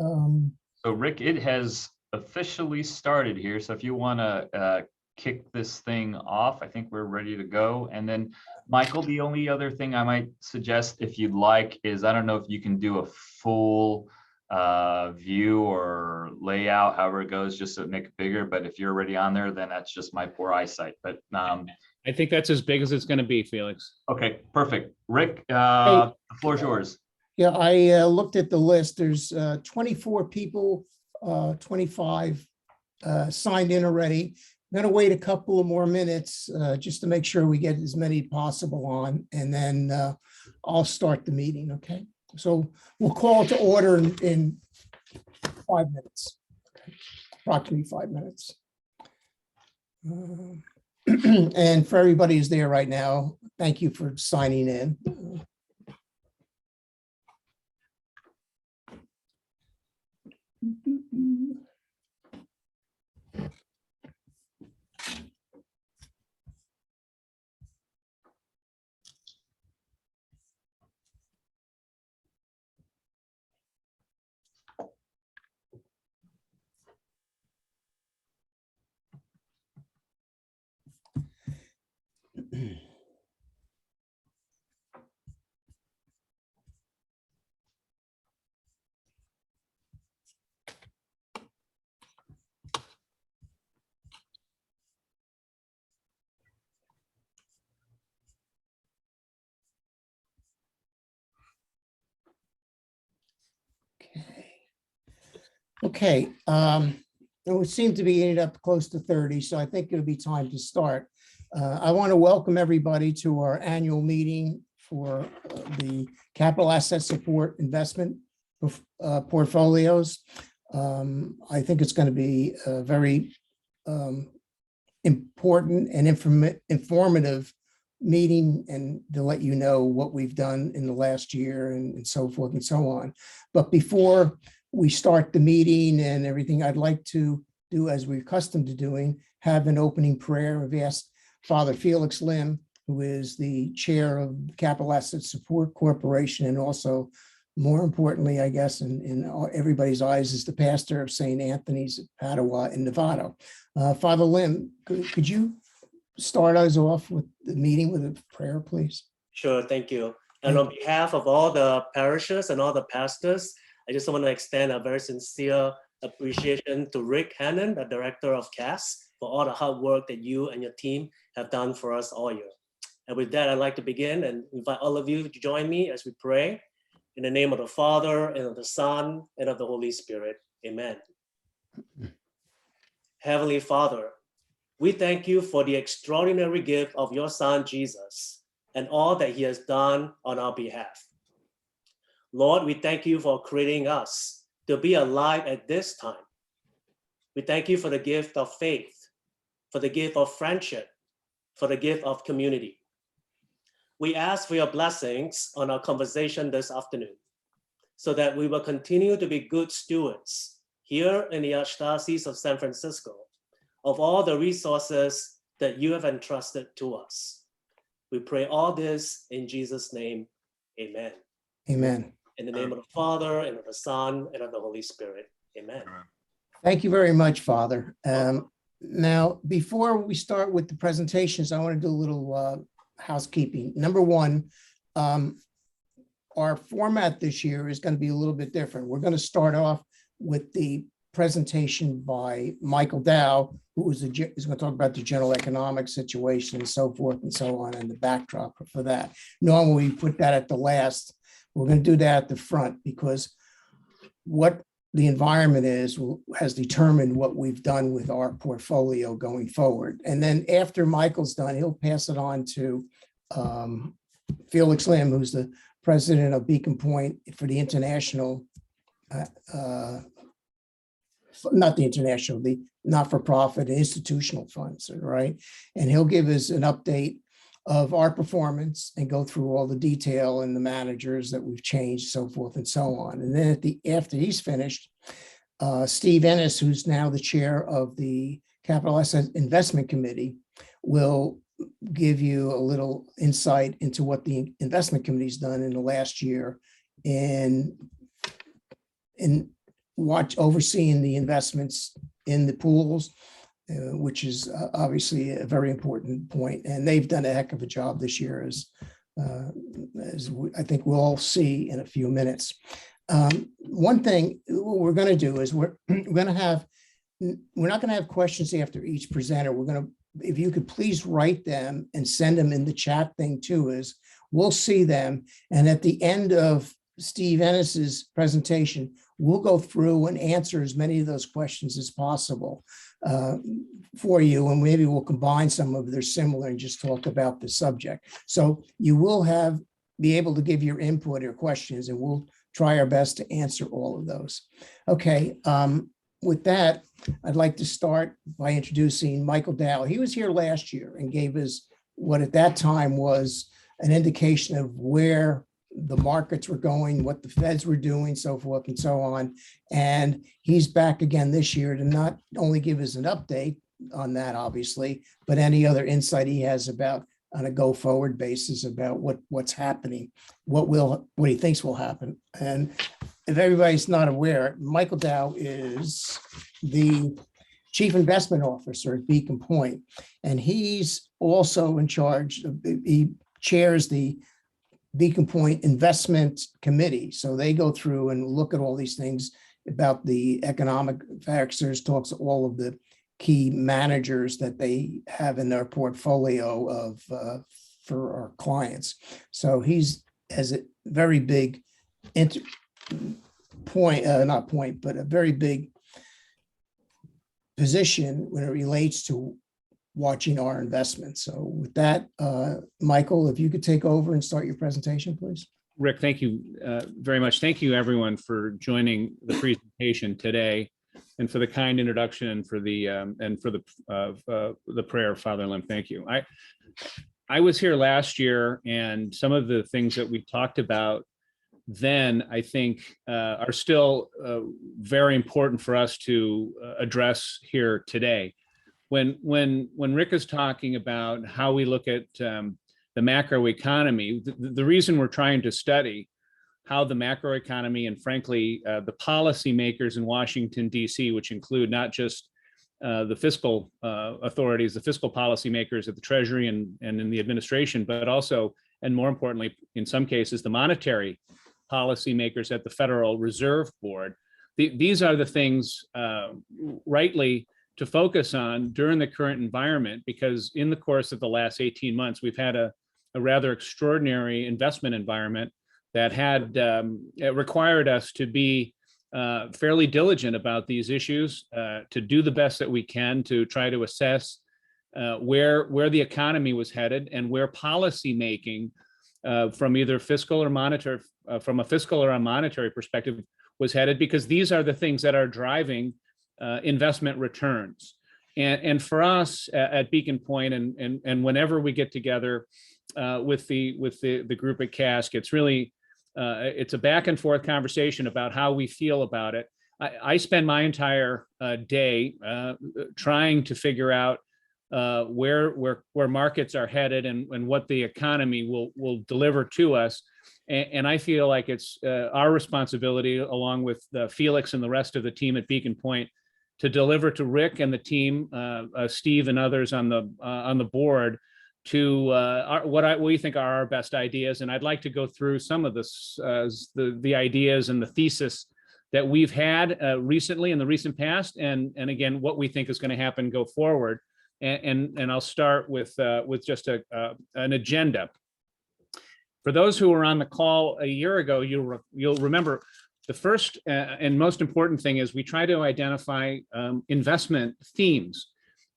So Rick, it has officially started here. So if you want to kick this thing off, I think we're ready to go. And then Michael, the only other thing I might suggest, if you'd like, is I don't know if you can do a full view or layout, however it goes, just to make it bigger. But if you're already on there, then that's just my poor eyesight. But I think that's as big as it's going to be, Felix. okay, perfect. Rick, the floor is yours. Yeah, I looked at the list. There's 24 people, 25 signed in already. I'm going to wait a couple of more minutes just to make sure we get as many possible on, and then I'll start the meeting, okay? So we'll call to order in 5 minutes, approximately 5 minutes. And for everybody who's there right now, thank you for signing in. Okay, it would seem to be ended up close to 30, so I think it'll be time to start. I want to welcome everybody to our annual meeting for the capital asset support investment portfolios. I think it's going to be a very important and informative meeting, and to let you know what we've done in the last year and so forth and so on. But before we start the meeting and everything, I'd like to do, as we're accustomed to doing, have an opening prayer. I've asked Father Felix Lim, who is the chair of Capital Asset Support Corporation, and also, more importantly, I guess, in everybody's eyes, is the pastor of St. Anthony's of Padua in Nevada. Father Lim, could you start us off with the meeting with a prayer, please? Sure, thank you. And on behalf of all the parishes and all the pastors, I just want to extend a very sincere appreciation to Rick Hannon, the director of CASC, for all the hard work that you and your team have done for us all year. And with that, I'd like to begin and invite all of you to join me as we pray. In the name of the Father, and of the Son, and of the Holy Spirit. Amen. Heavenly Father, we thank you for the extraordinary gift of your Son, Jesus, and all that he has done on our behalf. Lord, we thank you for creating us to be alive at this time. We thank you for the gift of faith, for the gift of friendship, for the gift of community. We ask for your blessings on our conversation this afternoon, so that we will continue to be good stewards here in the Archdiocese of San Francisco of all the resources that you have entrusted to us. We pray all this in Jesus' name, amen. Amen. In the name of the Father, and of the Son, and of the Holy Spirit, amen. Thank you very much, Father. Now, before we start with the presentations, I want to do a little housekeeping. Number one, our format this year is going to be a little bit different. We're going to start off with the presentation by Michael Dow, who is going to talk about the general economic situation and so forth and so on, and the backdrop for that. Normally, we put that at the last. We're going to do that at the front, because what the environment has determined what we've done with our portfolio going forward. And then after Michael's done, he'll pass it on to Felix Lim, who's the president of Beacon Pointe for the international, not the international, the not-for-profit institutional funds, right? And he'll give us an update of our performance and go through all the detail and the managers that we've changed, so forth and so on. And then after he's finished, Steve Ennis, who's now the chair of the Capital Asset Investment Committee, will give you a little insight into what the investment committee's done in the last year in overseeing the investments in the pools, which is obviously a very important point. And they've done a heck of a job this year, as I think we'll all see in a few minutes. One thing what we're going to do is we're not going to have questions after each presenter. We're going to, if you could please write them and send them in the chat thing too, is we'll see them. And at the end of Steve Ennis's presentation, we'll go through and answer as many of those questions as possible for you. And maybe we'll combine some of they're similar and just talk about the subject. So you will be able to give your input or questions, and we'll try our best to answer all of those. Okay. With that, I'd like to start by introducing Michael Dow. He was here last year and gave us what at that time was an indication of where the markets were going, what the feds were doing, so forth and so on. And he's back again this year to not only give us an update on that, obviously, but any other insight he has about on a go forward basis about what's happening, what he thinks will happen. And if everybody's not aware, Michael Dow is the Chief Investment Officer at Beacon Point. And he's also in charge he chairs the Beacon Point Investment Committee. So they go through and look at all these things about the economic factors, talks to all of the key managers that they have in their portfolio of for our clients. So he's has a very big but a very big position when it relates to watching our investments. So with that, Michael, if you could take over and start your presentation, please. Rick, thank you very much. Thank you, everyone, for joining the presentation today, and for the kind introduction, and for the prayer, Father Lim. Thank you. I was here last year, and some of the things that we talked about then, I think, are still very important for us to address here today. When Rick is talking about how we look at the macroeconomy, the reason we're trying to study how the macroeconomy and, frankly, the policymakers in Washington, D.C., which include not just the fiscal authorities, the fiscal policymakers at the Treasury and in the administration, but also, and more importantly, in some cases, the monetary policymakers at the Federal Reserve Board. These are the things rightly to focus on during the current environment, because in the course of the last 18 months, we've had a rather extraordinary investment environment that had required us to be fairly diligent about these issues, to do the best that we can to try to assess where the economy was headed and where policy making from either fiscal or monetary, from a fiscal or a monetary perspective was headed, because these are the things that are driving investment returns. And for us at Beacon Point, and whenever we get together with the group at CASC, it's really it's a back and forth conversation about how we feel about it. I spend my entire day trying to figure out where markets are headed and what the economy will deliver to us. And I feel like it's our responsibility, along with Felix and the rest of the team at Beacon Point, to deliver to Rick and the team, Steve and others on the board, to what we think are our best ideas. And I'd like to go through some of this, the ideas and the thesis that we've had recently in the recent past, and again, what we think is going to happen go forward. And I'll start with just an agenda. For those who were on the call a year ago, you'll remember the first and most important thing is we try to identify investment themes,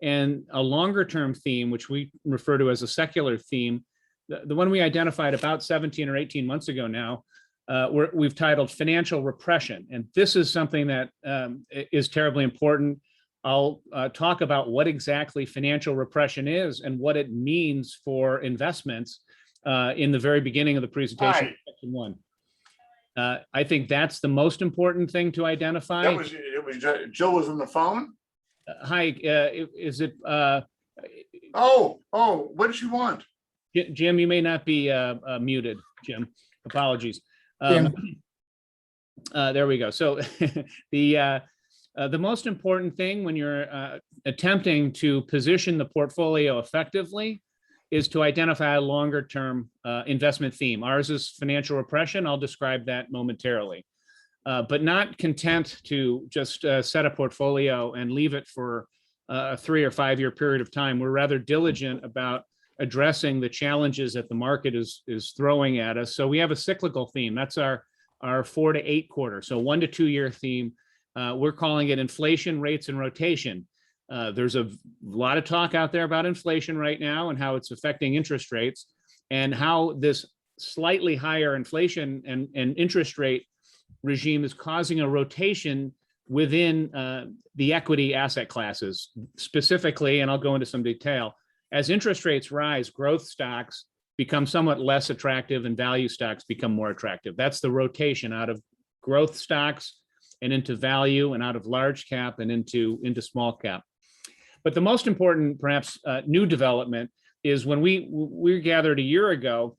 and a longer term theme, which we refer to as a secular theme. The one we identified about 17 or 18 months ago now, we've titled Financial Repression. And this is something that is terribly important. I'll talk about what exactly financial repression is and what it means for investments in the very beginning of the presentation, section 1. I think that's the most important thing to identify. It was Jill was on the phone. Hi, is it? What does she want? Jim, you may not be muted, Jim. Apologies. There we go. So the most important thing when you're attempting to position the portfolio effectively is to identify a longer term investment theme. Ours is financial repression. I'll describe that momentarily. But not content to just set a portfolio and leave it for a 3 or 5 year period of time. We're rather diligent about addressing the challenges that the market is throwing at us. So we have a cyclical theme. That's our 4 to 8 quarter. So 1 to 2 year theme. We're calling it inflation, rates, and rotation. There's a lot of talk out there about inflation right now and how it's affecting interest rates, and how this slightly higher inflation and interest rate regime is causing a rotation within the equity asset classes specifically, and I'll go into some detail. As interest rates rise, growth stocks become somewhat less attractive and value stocks become more attractive. That's the rotation out of growth stocks and into value, and out of large cap and into small cap. But the most important, perhaps, new development is when we gathered a year ago,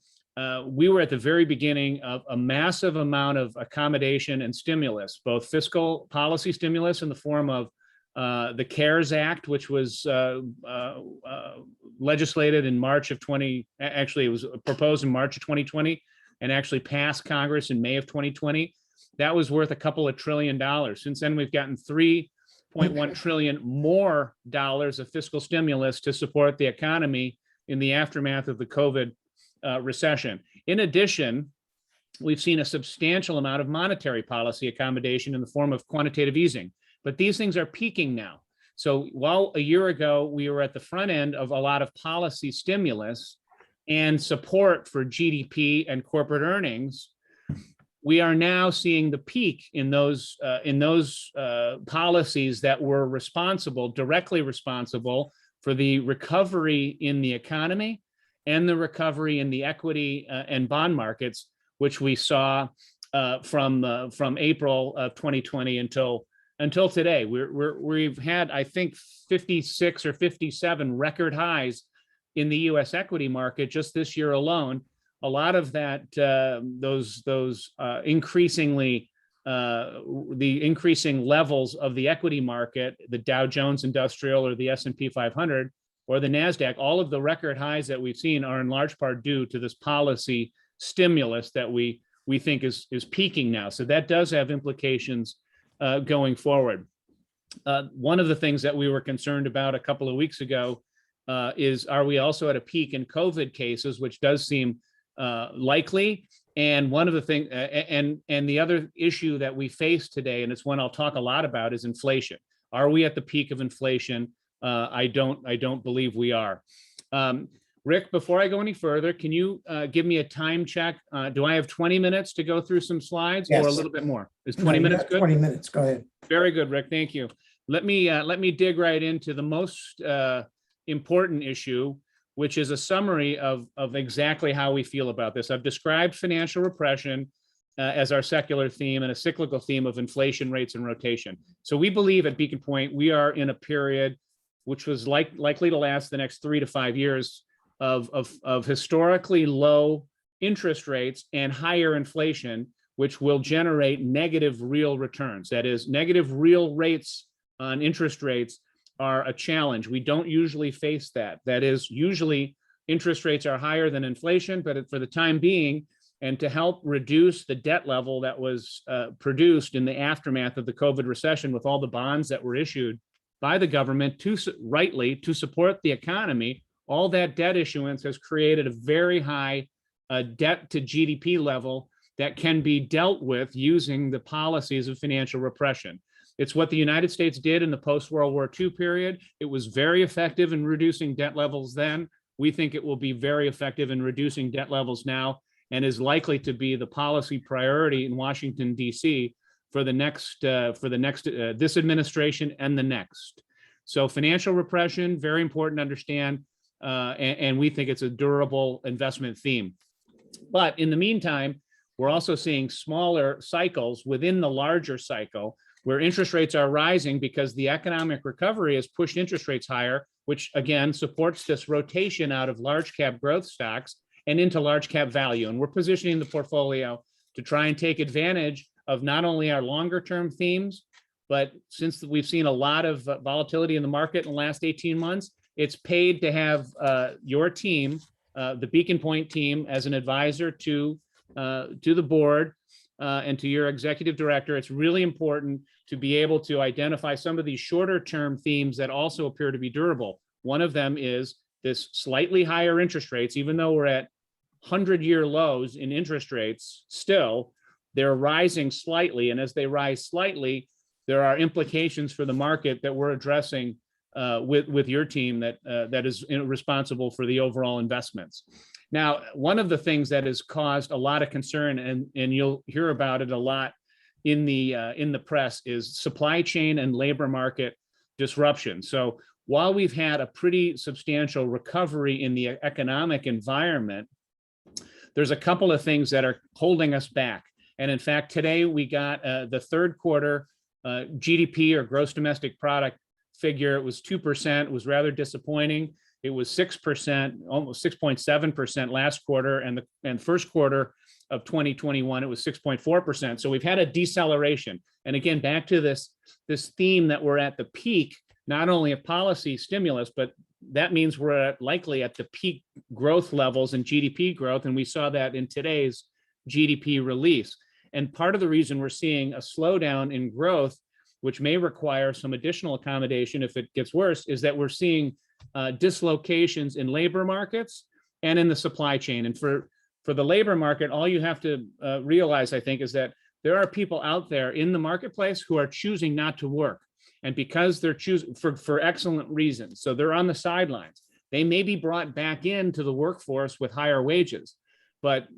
we were at the very beginning of a massive amount of accommodation and stimulus, both fiscal policy stimulus in the form of the CARES Act, which was legislated in March of actually it was proposed in March of 2020 and actually passed Congress in May of 2020. That was worth a couple of $1 trillion. Since then, we've gotten $3.1 trillion more dollars of fiscal stimulus to support the economy in the aftermath of the COVID recession. In addition, we've seen a substantial amount of monetary policy accommodation in the form of quantitative easing, but these things are peaking now. So while a year ago we were at the front end of a lot of policy stimulus and support for GDP and corporate earnings, we are now seeing the peak in those policies that were directly responsible for the recovery in the economy and the recovery in the equity and bond markets, which we saw from April of 2020 until today. We've had, I think, 56 or 57 record highs in the U.S. equity market just this year alone. A lot of that, those increasingly, the increasing levels of the equity market, the Dow Jones Industrial or the S&P 500 or the NASDAQ, all of the record highs that we've seen are in large part due to this policy stimulus that we think is peaking now. So that does have implications going forward. One of the things that we were concerned about a couple of weeks ago is, are we also at a peak in COVID cases, which does seem likely. And one of the things, and the other issue that we face today, and it's one I'll talk a lot about, is inflation. Are we at the peak of inflation? I don't believe we are. Rick, before I go any further, can you give me a time check? Do I have 20 minutes to go through some slides, Yes. or a little bit more? Is 20 minutes good? 20 minutes, go ahead. Very good, Rick. Thank you. Let me dig right into the most important issue, which is a summary of exactly how we feel about this. I've described financial repression as our secular theme and a cyclical theme of inflation, rates, and rotation. So we believe at Beacon Point, we are in a period which was likely to last the next 3 to 5 years of historically low interest rates and higher inflation, which will generate negative real returns. That is, negative real rates on interest rates are a challenge. We don't usually face that. That is, usually interest rates are higher than inflation, but for the time being, and to help reduce the debt level that was produced in the aftermath of the COVID recession with all the bonds that were issued by the government rightly to support the economy, all that debt issuance has created a very high debt to GDP level that can be dealt with using the policies of financial repression. It's what the United States did in the post-World War II period. It was very effective in reducing debt levels then. We think it will be very effective in reducing debt levels now, and is likely to be the policy priority in Washington, D.C. for this administration and the next. So financial repression, very important to understand, and we think it's a durable investment theme. But in the meantime, we're also seeing smaller cycles within the larger cycle where interest rates are rising because the economic recovery has pushed interest rates higher, which again supports this rotation out of large cap growth stocks and into large cap value. And we're positioning the portfolio to try and take advantage of not only our longer term themes, but since we've seen a lot of volatility in the market in the last 18 months, it's paid to have your team, the Beacon Pointe team, as an advisor to the board and to your executive director. It's really important to be able to identify some of these shorter term themes that also appear to be durable. One of them is this slightly higher interest rates. Even though we're at 100-year lows in interest rates, still they're rising slightly, and as they rise slightly, there are implications for the market that we're addressing with your team that is responsible for the overall investments. Now, one of the things that has caused a lot of concern, and you'll hear about it a lot in the press, is supply chain and labor market disruption. So while we've had a pretty substantial recovery in the economic environment, there's a couple of things that are holding us back. And in fact, today we got the third quarter GDP, or gross domestic product, figure. It was 2%. It was rather disappointing. It was 6%, almost 6.7% last quarter, and first quarter of 2021, it was 6.4%. So we've had a deceleration. And again, back to this theme that we're at the peak, not only of policy stimulus, but that means we're likely at the peak growth levels in GDP growth. And we saw that in today's GDP release. And part of the reason we're seeing a slowdown in growth, which may require some additional accommodation if it gets worse, is that we're seeing dislocations in labor markets and in the supply chain. And for the labor market, all you have to realize, I think, is that there are people out there in the marketplace who are choosing not to work. And because they're choosing for excellent reasons, so they're on the sidelines. They may be brought back into the workforce with higher wages. But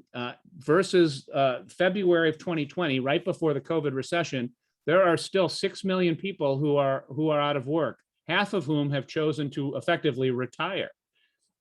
versus February of 2020, right before the COVID recession, there are still 6 million people who are out of work, half of whom have chosen to effectively retire.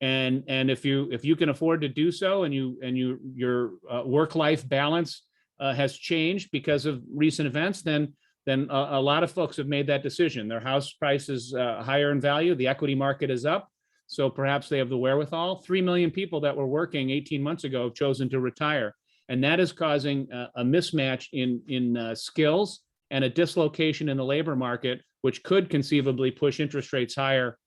And if you can afford to do so, and your work-life balance has changed because of recent events, then a lot of folks have made that decision. Their house price is higher in value. The equity market is up. So perhaps they have the wherewithal. 3 million people that were working 18 months ago have chosen to retire. And that is causing a mismatch in skills and a dislocation in the labor market, which could conceivably push interest rates higher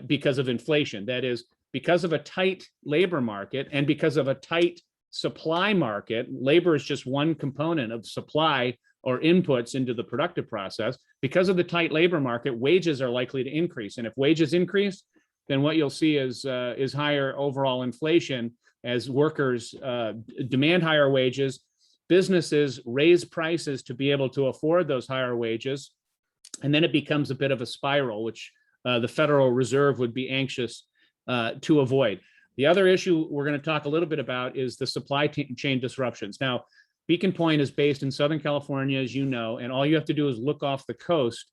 because of inflation. That is, because of a tight labor market and because of a tight supply market. Labor is just one component of supply or inputs into the productive process. Because of the tight labor market, wages are likely to increase. And if wages increase, then what you'll see is higher overall inflation as workers demand higher wages. Businesses raise prices to be able to afford those higher wages. And then it becomes a bit of a spiral, which the Federal Reserve would be anxious to avoid. The other issue we're going to talk a little bit about is the supply chain disruptions. Now, Beacon Pointe is based in Southern California, as you know, and all you have to do is look off the coast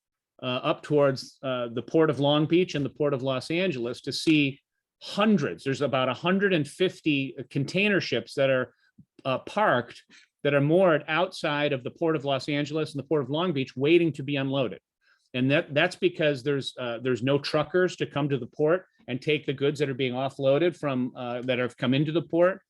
up towards the Port of Long Beach and the Port of Los Angeles to see hundreds. There's about 150 container ships that are parked, that are moored outside of the Port of Los Angeles and the Port of Long Beach, waiting to be unloaded. And that's because there's no truckers to come to the port and take the goods that are being offloaded from that have come into the port.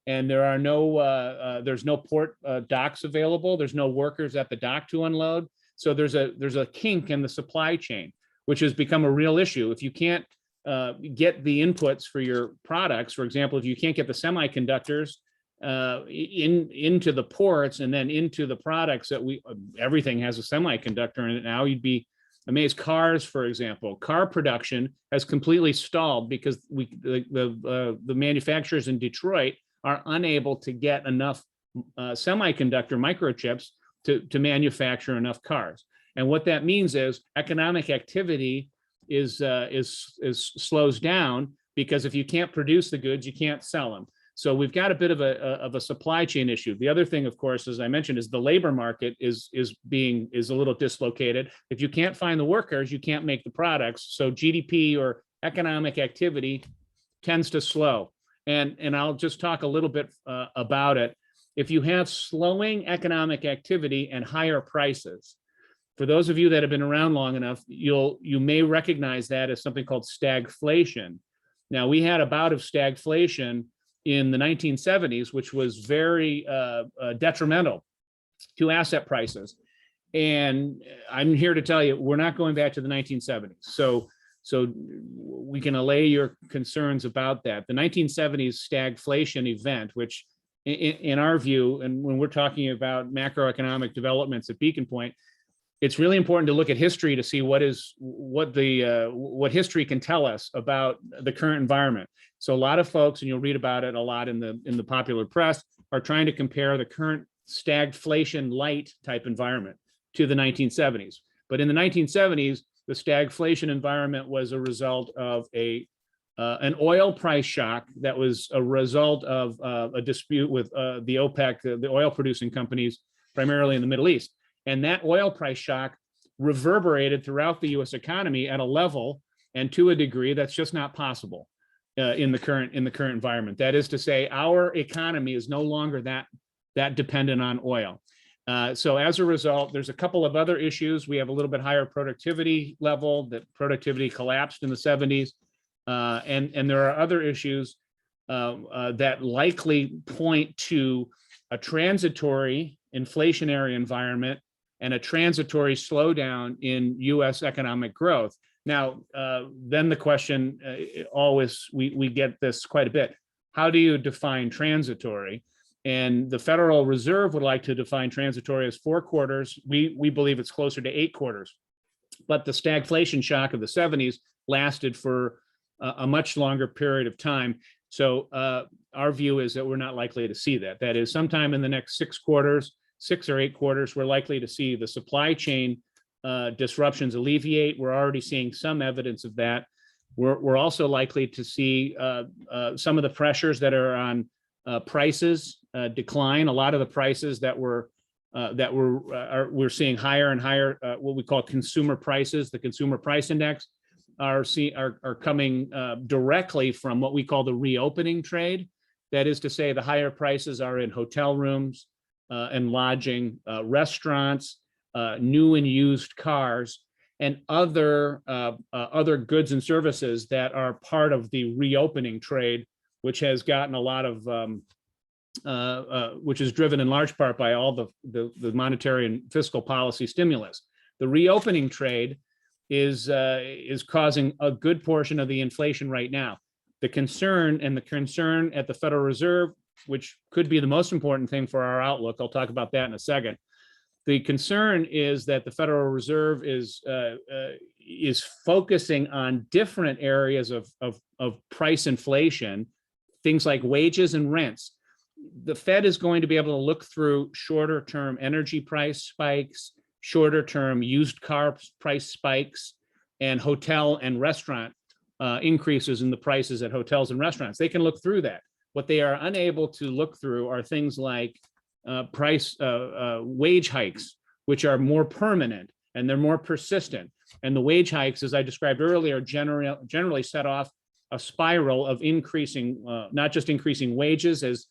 And there's no port docks available. There's no workers at the dock to unload. So there's a kink in the supply chain, which has become a real issue. If you can't get the inputs for your products, for example, if you can't get the semiconductors into the ports and then into the products that everything has a semiconductor in it now, you'd be amazed. Cars, for example, car production has completely stalled because the manufacturers in Detroit are unable to get enough semiconductor microchips to manufacture enough cars. And what that means is economic activity slows down, because if you can't produce the goods, you can't sell them. So we've got a bit of a supply chain issue. The other thing, of course, as I mentioned, is the labor market is a little dislocated. If you can't find the workers, you can't make the products. So GDP, or economic activity, tends to slow. And I'll just talk a little bit about it. If you have slowing economic activity and higher prices, for those of you that have been around long enough, you may recognize that as something called stagflation. Now, we had a bout of stagflation in the 1970s, which was very detrimental to asset prices. And I'm here to tell you, we're not going back to the 1970s. So we can allay your concerns about that. The 1970s stagflation event, which in our view, and when we're talking about macroeconomic developments at Beacon Point, it's really important to look at history to see what history can tell us about the current environment. So a lot of folks, and you'll read about it a lot in the popular press, are trying to compare the current stagflation light type environment to the 1970s. But in the 1970s, the stagflation environment was a result of an oil price shock that was a result of a dispute with the OPEC, the oil producing companies, primarily in the Middle East. And that oil price shock reverberated throughout the US economy at a level and to a degree that's just not possible in the current environment. That is to say, our economy is no longer that dependent on oil. So as a result, there's a couple of other issues. We have a little bit higher productivity level. That productivity collapsed in the 70s. And there are other issues that likely point to a transitory inflationary environment and a transitory slowdown in US economic growth. Now, then the question always, we get this quite a bit. How do you define transitory? And the Federal Reserve would like to define transitory as 4 quarters. We believe it's closer to 8 quarters. But the stagflation shock of the 70s lasted for a much longer period of time. So our view is that we're not likely to see that. That is, sometime in the next 6 quarters, 6 or 8 quarters, we're likely to see the supply chain disruptions alleviate. We're already seeing some evidence of that. We're also likely to see some of the pressures that are on prices decline. A lot of the prices that we're seeing higher and higher, what we call consumer prices, the consumer price index, are coming directly from what we call the reopening trade. That is to say, the higher prices are in hotel rooms and lodging, restaurants, new and used cars, and other goods and services that are part of the reopening trade, which has gotten a lot of, which is driven in large part by all the monetary and fiscal policy stimulus. The reopening trade is causing a good portion of the inflation right now. The concern at the Federal Reserve, which could be the most important thing for our outlook, I'll talk about that in a second. The concern is that the Federal Reserve is focusing on different areas of price inflation, things like wages and rents. The Fed is going to be able to look through shorter term energy price spikes, shorter term used car price spikes, and hotel and restaurant increases in the prices at hotels and restaurants. They can look through that. What they are unable to look through are things like wage hikes, which are more permanent and they're more persistent. And the wage hikes, as I described earlier, generally set off a spiral of increasing, not just increasing wages as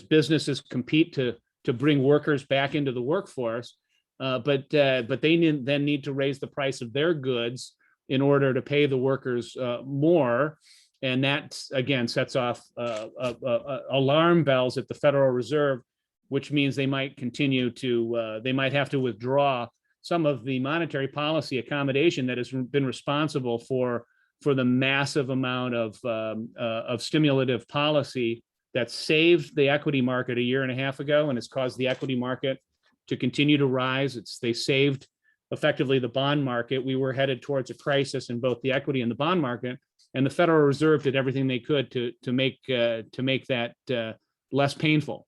businesses compete to bring workers back into the workforce, but they then need to raise the price of their goods in order to pay the workers more. And that, again, sets off alarm bells at the Federal Reserve, which means they might continue to, they might have to withdraw some of the monetary policy accommodation that has been responsible for the massive amount of stimulative policy that saved the equity market a year and a half ago and has caused the equity market to continue to rise. They saved effectively the bond market. We were headed towards a crisis in both the equity and the bond market, and the Federal Reserve did everything they could to make that less painful.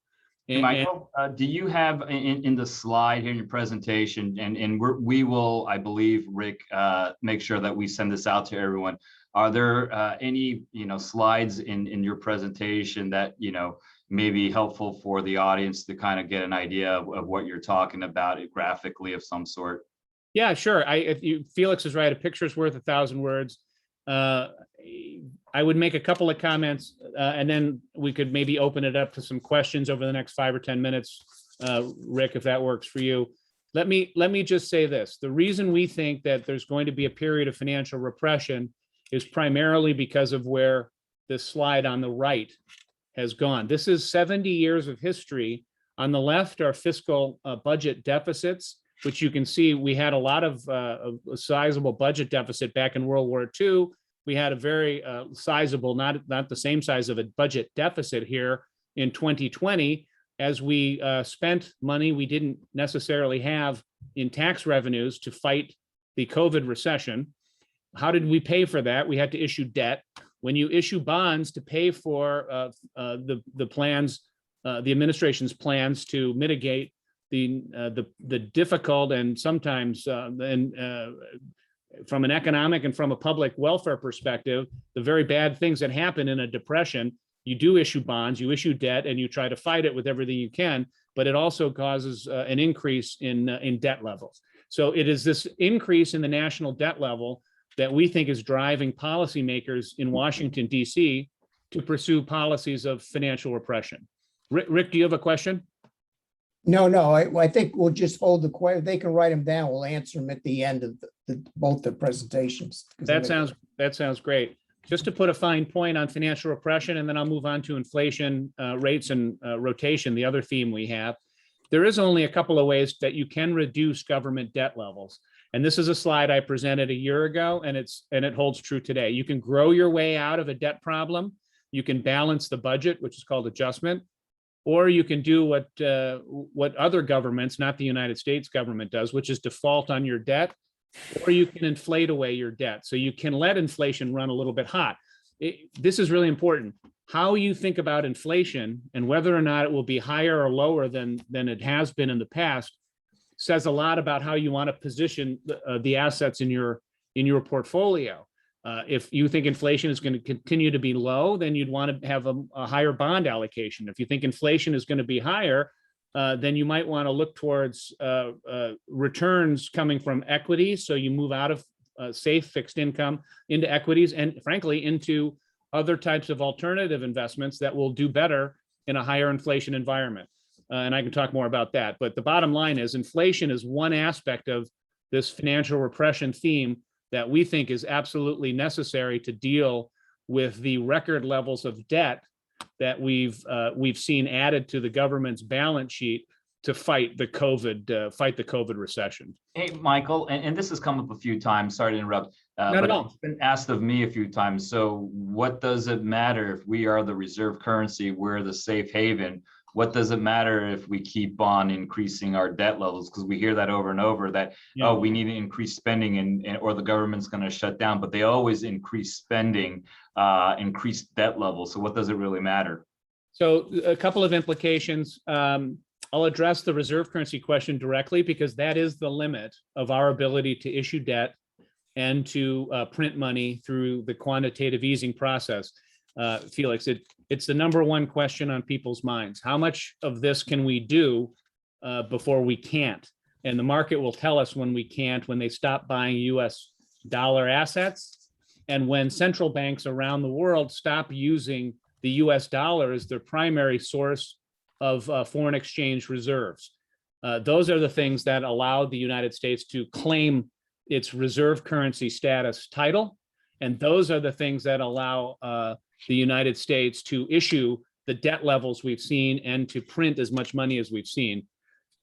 And, Michael, do you have in the slide here in your presentation, and we will, I believe, Rick, make sure that we send this out to everyone. Are there any slides in your presentation that may be helpful for the audience to kind of get an idea of what you're talking about, graphically of some sort? Yeah, sure. Felix is right. A picture's worth 1,000 words. I would make a couple of comments, and then we could maybe open it up to some questions over the next 5 or 10 minutes, Rick, if that works for you. Let me just say this. The reason we think that there's going to be a period of financial repression is primarily because of where this slide on the right has gone. This is 70 years of history On the left are fiscal budget deficits, which you can see we had a lot of a sizable budget deficit back in World War II. We had a very sizable, not the same size of a budget deficit here in 2020, as we spent money we didn't necessarily have in tax revenues to fight the COVID recession. How did we pay for that? We had to issue debt. When you issue bonds to pay for the plans, the administration's plans to mitigate the difficult and sometimes from an economic and from a public welfare perspective, the very bad things that happen in a depression, you do issue bonds, you issue debt, and you try to fight it with everything you can, but it also causes an increase in debt levels. So it is this increase in the national debt level that we think is driving policymakers in Washington, D.C. to pursue policies of financial repression. Rick, do you have a question? No, I think we'll just hold the question. They can write them down. We'll answer them at the end of both the presentations. That sounds great. Just to put a fine point on financial repression, and then I'll move on to inflation rates and rotation, the other theme we have. There is only a couple of ways that you can reduce government debt levels. And this is a slide I presented a year ago, and it holds true today. You can grow your way out of a debt problem. You can balance the budget, which is called adjustment, or you can do what other governments, not the United States government, does, which is default on your debt, or you can inflate away your debt. So you can let inflation run a little bit hot. This is really important. How you think about inflation and whether or not it will be higher or lower than it has been in the past says a lot about how you want to position the assets in your portfolio. If you think inflation is going to continue to be low, then you'd want to have a higher bond allocation. If you think inflation is going to be higher, then you might want to look towards returns coming from equities. So you move out of safe fixed income into equities and frankly into other types of alternative investments that will do better in a higher inflation environment. And I can talk more about that. But the bottom line is inflation is one aspect of this financial repression theme that we think is absolutely necessary to deal with the record levels of debt that we've seen added to the government's balance sheet to fight the COVID recession. Hey, Michael, and this has come up a few times. Sorry to interrupt. Not at all. It's been asked of me a few times. So what does it matter if we are the reserve currency, we're the safe haven? What does it matter if we keep on increasing our debt levels? Because we hear that over and over that, oh, we need to increase spending and or the government's going to shut down, but they always increase spending, increase debt levels. So what does it really matter? So a couple of implications. I'll address the reserve currency question directly because that is the limit of our ability to issue debt and to print money through the quantitative easing process. Felix, it's the number one question on people's minds. How much of this can we do before we can't? And the market will tell us when we can't, when they stop buying US dollar assets, and when central banks around the world stop using the US dollar as their primary source of foreign exchange reserves. Those are the things that allow the United States to claim its reserve currency status title. And those are the things that allow the United States to issue the debt levels we've seen and to print as much money as we've seen.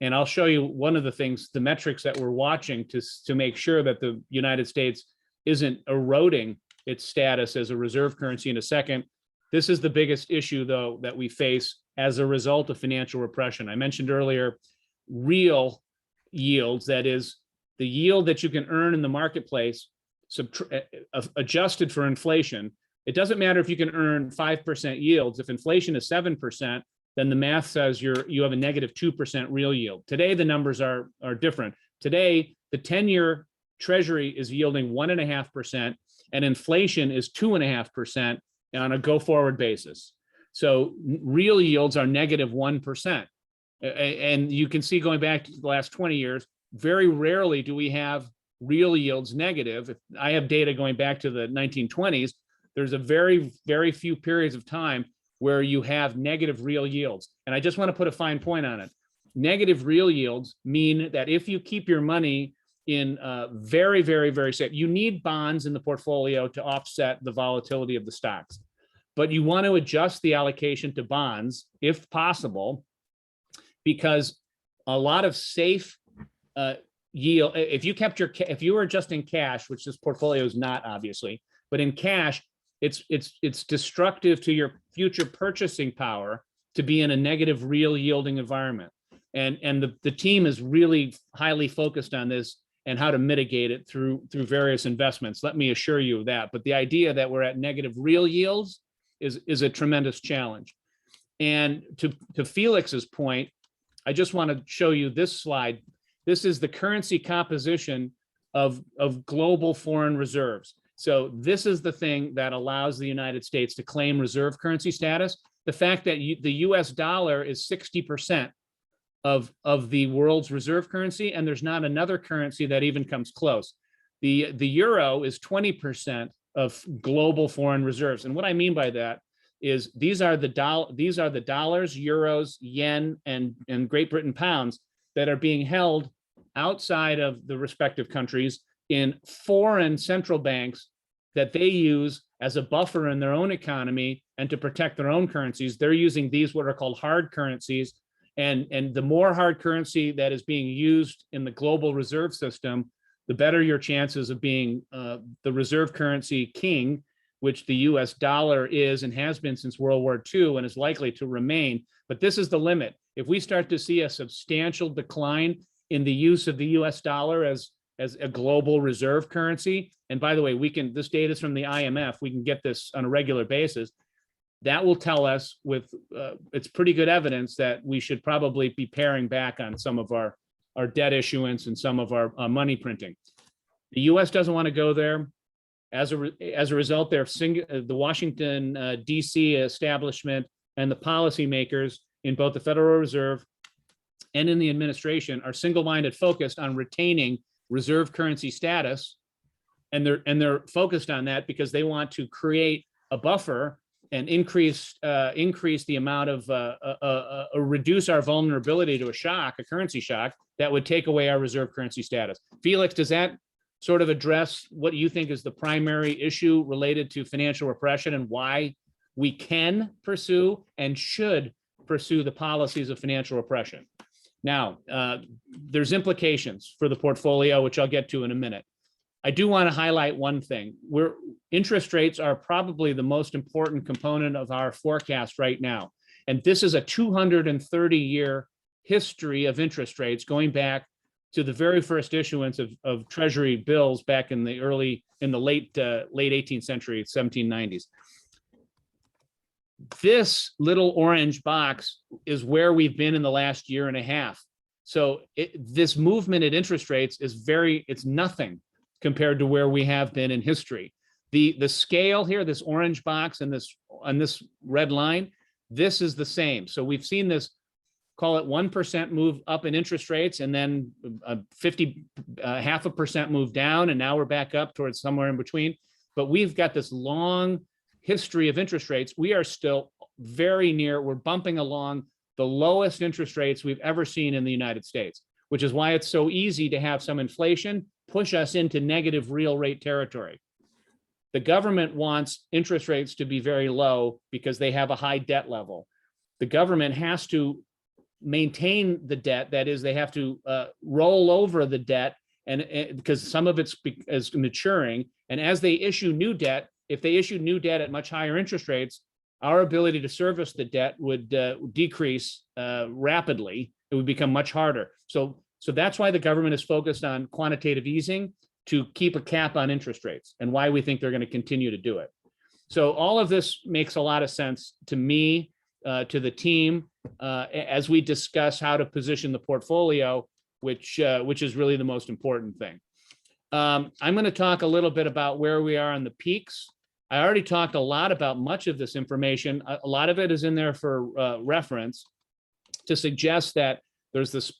And I'll show you one of the things, the metrics that we're watching to make sure that the United States isn't eroding its status as a reserve currency in a second. This is the biggest issue, though, that we face as a result of financial repression. I mentioned earlier, real yields, that is the yield that you can earn in the marketplace, adjusted for inflation. It doesn't matter if you can earn 5% yields. If inflation is 7%, then the math says you have a negative 2% real yield. Today, the numbers are different. Today, the 10-year Treasury is yielding 1.5%, and inflation is 2.5% on a go-forward basis. So real yields are negative 1%. And you can see going back to the last 20 years, very rarely do we have real yields negative. If I have data going back to the 1920s, there's a very, very few periods of time where you have negative real yields. And I just want to put a fine point on it. Negative real yields mean that if you keep your money in very, very, very safe, you need bonds in the portfolio to offset the volatility of the stocks. But you want to adjust the allocation to bonds, if possible, because a lot of safe yield, if you were just in cash, which this portfolio is not obviously, but in cash, it's destructive to your future purchasing power to be in a negative real yielding environment. And the team is really highly focused on this and how to mitigate it through various investments. Let me assure you of that. But the idea that we're at negative real yields is a tremendous challenge. And to Felix's point, I just want to show you this slide. This is the currency composition of global foreign reserves. So this is the thing that allows the United States to claim reserve currency status. The fact that the US dollar is 60% of the world's reserve currency, and there's not another currency that even comes close. The euro is 20% of global foreign reserves. And what I mean by that is these are the dollars, euros, yen, and Great Britain pounds that are being held outside of the respective countries in foreign central banks that they use as a buffer in their own economy and to protect their own currencies. They're using these what are called hard currencies. And the more hard currency that is being used in the global reserve system, the better your chances of being the reserve currency king, which the US dollar is and has been since World War II and is likely to remain. But this is the limit. If we start to see a substantial decline in the use of the US dollar as a global reserve currency, and by the way, this data is from the IMF, we can get this on a regular basis, that will tell us with it's pretty good evidence that we should probably be paring back on some of our debt issuance and some of our money printing. The US doesn't want to go there. As a result, the Washington DC establishment and the policymakers in both the Federal Reserve and in the administration are single-minded focused on retaining reserve currency status. And they're focused on that because they want to create a buffer and increase the amount of reduce our vulnerability to a currency shock that would take away our reserve currency status. Felix, does that sort of address what you think is the primary issue related to financial repression and why we can pursue and should pursue the policies of financial repression? Now, there's implications for the portfolio, which I'll get to in a minute. I do want to highlight one thing. Interest rates are probably the most important component of our forecast right now. And this is a 230-year history of interest rates going back to the very first issuance of Treasury bills back in the late 18th century, 1790s. This little orange box is where we've been in the last year and a half. So this movement at interest rates it's nothing compared to where we have been in history. The scale here, this orange box and this red line, this is the same. So we've seen this, call it 1% move up in interest rates, and then 0.5% move down, and now we're back up towards somewhere in between. But we've got this long history of interest rates. We are still very near, we're bumping along the lowest interest rates we've ever seen in the United States, which is why it's so easy to have some inflation push us into negative real rate territory. The government wants interest rates to be very low because they have a high debt level. The government has to maintain the debt. That is, they have to roll over the debt, and because some of it's maturing. And as they issue new debt, if they issue new debt at much higher interest rates, our ability to service the debt would decrease rapidly. It would become much harder. So that's why the government is focused on quantitative easing to keep a cap on interest rates, and why we think they're going to continue to do it. So all of this makes a lot of sense to me, to the team, as we discuss how to position the portfolio, which is really the most important thing. I'm going to talk a little bit about where we are on the peaks. I already talked a lot about much of this information. A lot of it is in there for reference to suggest that there's this,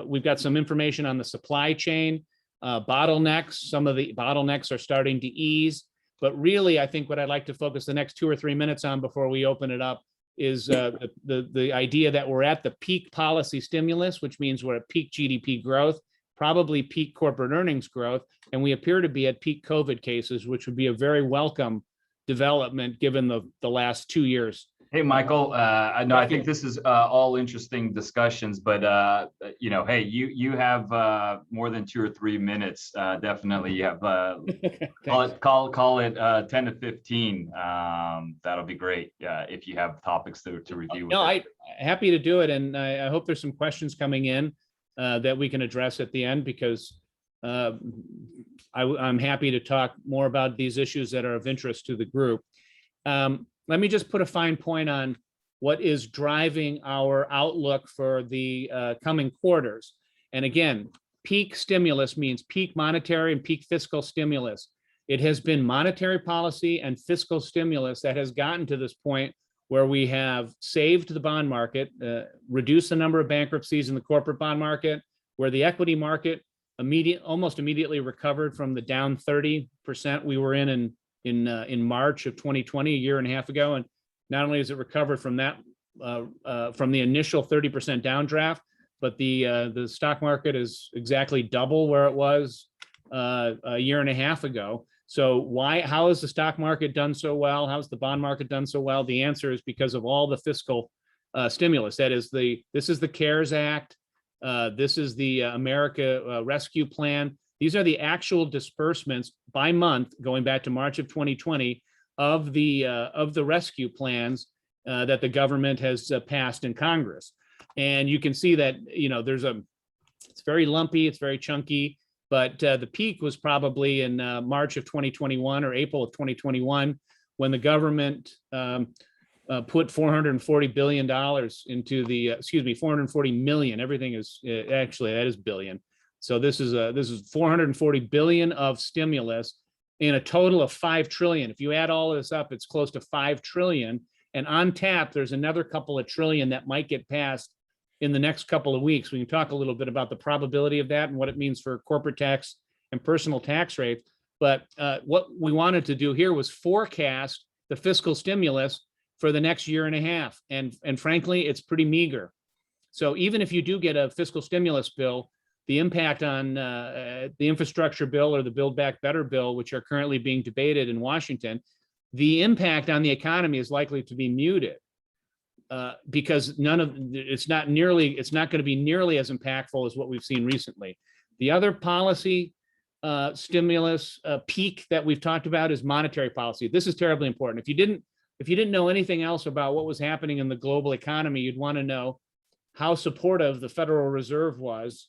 we've got some information on the supply chain bottlenecks. Some of the bottlenecks are starting to ease, but really, I think what I'd like to focus the next 2 or 3 minutes on before we open it up is the idea that we're at the peak policy stimulus, which means we're at peak GDP growth, probably peak corporate earnings growth, and we appear to be at peak COVID cases, which would be a very welcome development given the last 2 years. Hey, Michael, I know, I think this is all interesting discussions, but hey, you have more than 2 or 3 minutes. Definitely, you have call it 10 to 15. That'll be great if you have topics to review. No, I'm happy to do it, and I hope there's some questions coming in that we can address at the end, because I'm happy to talk more about these issues that are of interest to the group. Let me just put a fine point on what is driving our outlook for the coming quarters. And again, peak stimulus means peak monetary and peak fiscal stimulus. It has been monetary policy and fiscal stimulus that has gotten to this point where we have saved the bond market, reduced the number of bankruptcies in the corporate bond market, where the equity market almost immediately recovered from the down 30% we were in March of 2020, a year and a half ago. And not only has it recovered from that, from the initial 30% downdraft, but the stock market is exactly double where it was a year and a half ago. So how has the stock market done so well? How's the bond market done so well? The answer is because of all the fiscal stimulus. This is the CARES Act. This is the America Rescue Plan. These are the actual disbursements by month going back to March of 2020 of the rescue plans that the government has passed in Congress. And you can see that, it's very lumpy, it's very chunky, but the peak was probably in March of 2021 or April of 2021, when the government put $440 billion into the, 440 million. Everything is actually, that is billion. So this is 440 billion of stimulus in a total of 5 trillion. If you add all of this up, it's close to 5 trillion. And on tap, there's another couple of trillion that might get passed in the next couple of weeks. We can talk a little bit about the probability of that and what it means for corporate tax and personal tax rates. But what we wanted to do here was forecast the fiscal stimulus for the next year and a half. And frankly, it's pretty meager. So even if you do get a fiscal stimulus bill, the impact on the infrastructure bill or the Build Back Better bill, which are currently being debated in Washington, the impact on the economy is likely to be muted because it's not going to be nearly as impactful as what we've seen recently. The other policy stimulus peak that we've talked about is monetary policy. This is terribly important. If you didn't know anything else about what was happening in the global economy, you'd want to know how supportive the Federal Reserve was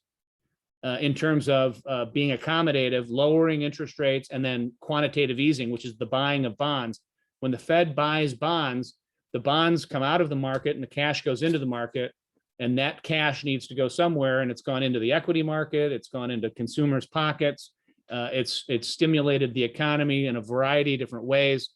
in terms of being accommodative, lowering interest rates, and then quantitative easing, which is the buying of bonds. When the Fed buys bonds, the bonds come out of the market and the cash goes into the market, and that cash needs to go somewhere, and it's gone into the equity market, it's gone into consumers' pockets, it's stimulated the economy in a variety of different ways,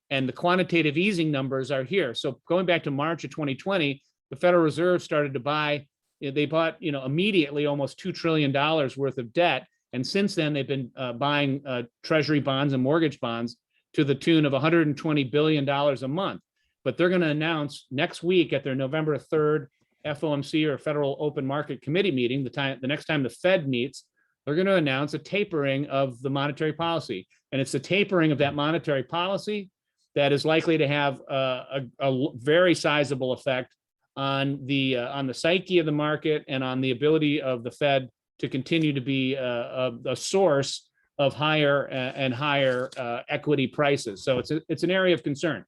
and the quantitative easing numbers are here. So going back to March of 2020, the Federal Reserve started to buy. They bought, immediately almost $2 trillion worth of debt. And since then, they've been buying treasury bonds and mortgage bonds to the tune of $120 billion a month. But they're going to announce next week at their November 3rd FOMC or Federal Open Market Committee meeting, the next time the Fed meets, they're going to announce a tapering of the monetary policy. And it's the tapering of that monetary policy that is likely to have a very sizable effect on the psyche of the market and on the ability of the Fed to continue to be a source of higher and higher equity prices. So it's an area of concern.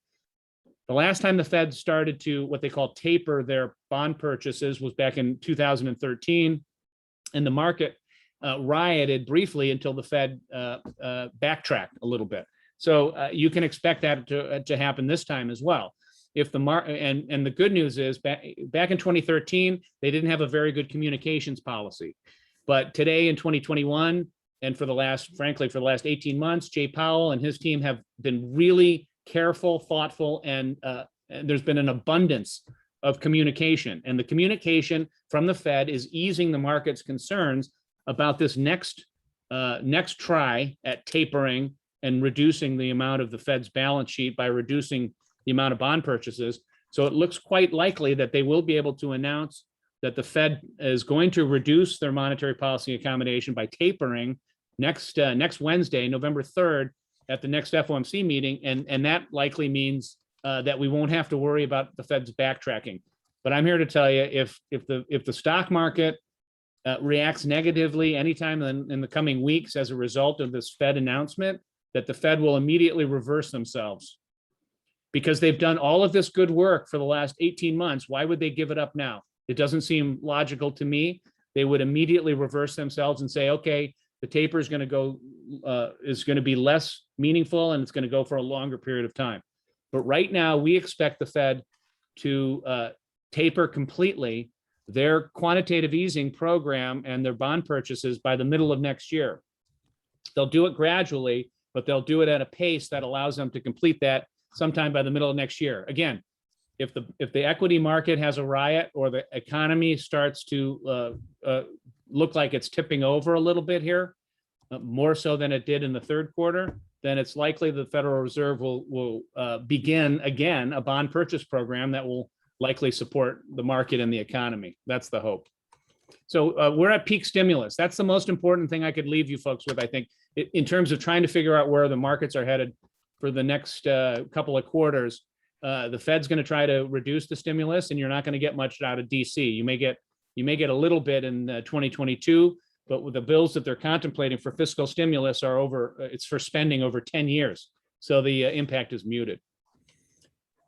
The last time the Fed started to what they call taper their bond purchases was back in 2013, and the market rioted briefly until the Fed backtracked a little bit. So you can expect that to happen this time as well. If the and the good news is back in 2013, they didn't have a very good communications policy. But today in 2021, and for the last 18 months, Jay Powell and his team have been really careful, thoughtful, and there's been an abundance of communication. And the communication from the Fed is easing the market's concerns about this next try at tapering and reducing the amount of the Fed's balance sheet by reducing the amount of bond purchases. So it looks quite likely that they will be able to announce that the Fed is going to reduce their monetary policy accommodation by tapering next Wednesday, November 3rd, at the next FOMC meeting. And that likely means that we won't have to worry about the Fed's backtracking. But I'm here to tell you, if the stock market reacts negatively anytime in the coming weeks as a result of this Fed announcement, that the Fed will immediately reverse themselves. Because they've done all of this good work for the last 18 months, why would they give it up now? It doesn't seem logical to me. They would immediately reverse themselves and say, okay, the taper is going to be less meaningful, and it's going to go for a longer period of time. But right now, we expect the Fed to taper completely their quantitative easing program and their bond purchases by the middle of next year. They'll do it gradually, but they'll do it at a pace that allows them to complete that sometime by the middle of next year. Again, if the equity market has a riot or the economy starts to look like it's tipping over a little bit here, more so than it did in the third quarter, then it's likely the Federal Reserve will begin again a bond purchase program that will likely support the market and the economy. That's the hope. So we're at peak stimulus. That's the most important thing I could leave you folks with, I think, in terms of trying to figure out where the markets are headed for the next couple of quarters. The Fed's going to try to reduce the stimulus, and you're not going to get much out of DC. You may get a little bit in 2022, but with the bills that they're contemplating for fiscal stimulus are over. It's for spending over 10 years, so the impact is muted.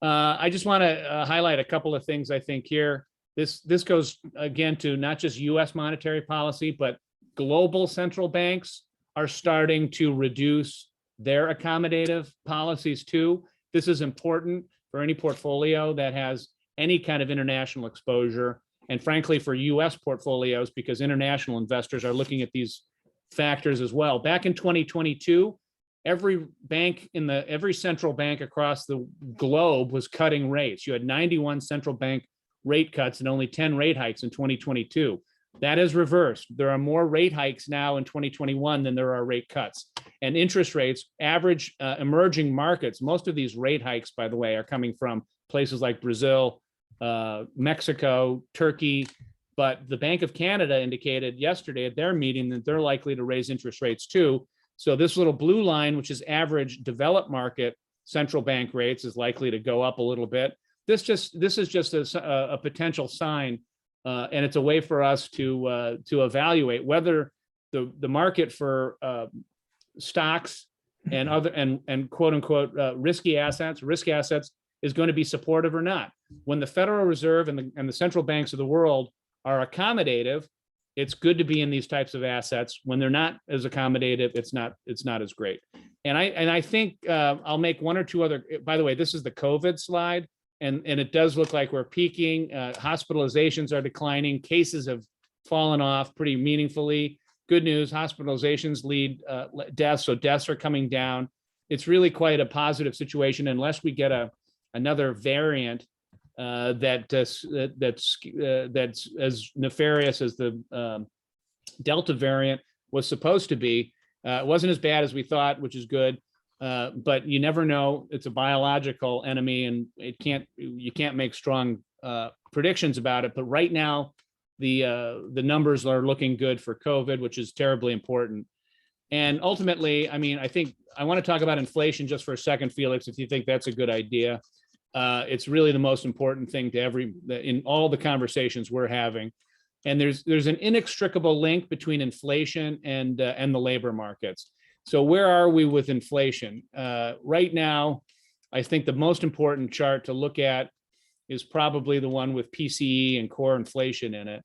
I just want to highlight a couple of things I think here. This goes again to not just U.S. monetary policy, but global central banks are starting to reduce their accommodative policies too. This is important for any portfolio that has any kind of international exposure, and frankly for U.S. portfolios, because international investors are looking at these factors as well. Back in 2022, every central bank across the globe was cutting rates. You had 91 central bank rate cuts and only 10 rate hikes in 2022. That is reversed. There are more rate hikes now in 2021 than there are rate cuts. And interest rates, average emerging markets, most of these rate hikes, by the way, are coming from places like Brazil, Mexico, Turkey. But the Bank of Canada indicated yesterday at their meeting that they're likely to raise interest rates too. So this little blue line, which is average developed market central bank rates, is likely to go up a little bit. This is just a potential sign, and it's a way for us to evaluate whether the market for stocks and other and quote unquote risk assets is going to be supportive or not. When the Federal Reserve and the central banks of the world are accommodative, it's good to be in these types of assets. When they're not as accommodative, it's not as great. And I think I'll make one or two other. By the way, this is the COVID slide, and it does look like we're peaking. Hospitalizations are declining. Cases have fallen off pretty meaningfully. Good news: hospitalizations lead deaths, so deaths are coming down. It's really quite a positive situation, unless we get another variant that's as nefarious as the Delta variant was supposed to be. It wasn't as bad as we thought, which is good. But you never know. It's a biological enemy, and you can't make strong predictions about it. But right now, the numbers are looking good for COVID, which is terribly important. And ultimately, I mean, I think I want to talk about inflation just for a second, Felix, if you think that's a good idea. It's really the most important thing in all the conversations we're having. And there's an inextricable link between inflation and the labor markets. So where are we with inflation? Right now, I think the most important chart to look at is probably the one with PCE and core inflation in it.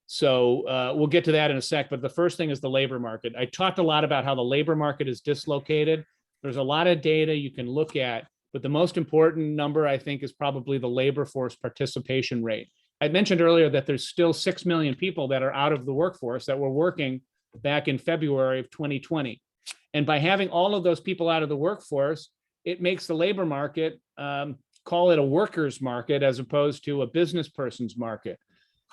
So we'll get to that in a sec, but the first thing is the labor market. I talked a lot about how the labor market is dislocated. There's a lot of data you can look at, but the most important number, I think, is probably the labor force participation rate. I mentioned earlier that there's still 6 million people that are out of the workforce that were working back in February of 2020. And by having all of those people out of the workforce, it makes the labor market, call it a worker's market as opposed to a business person's market.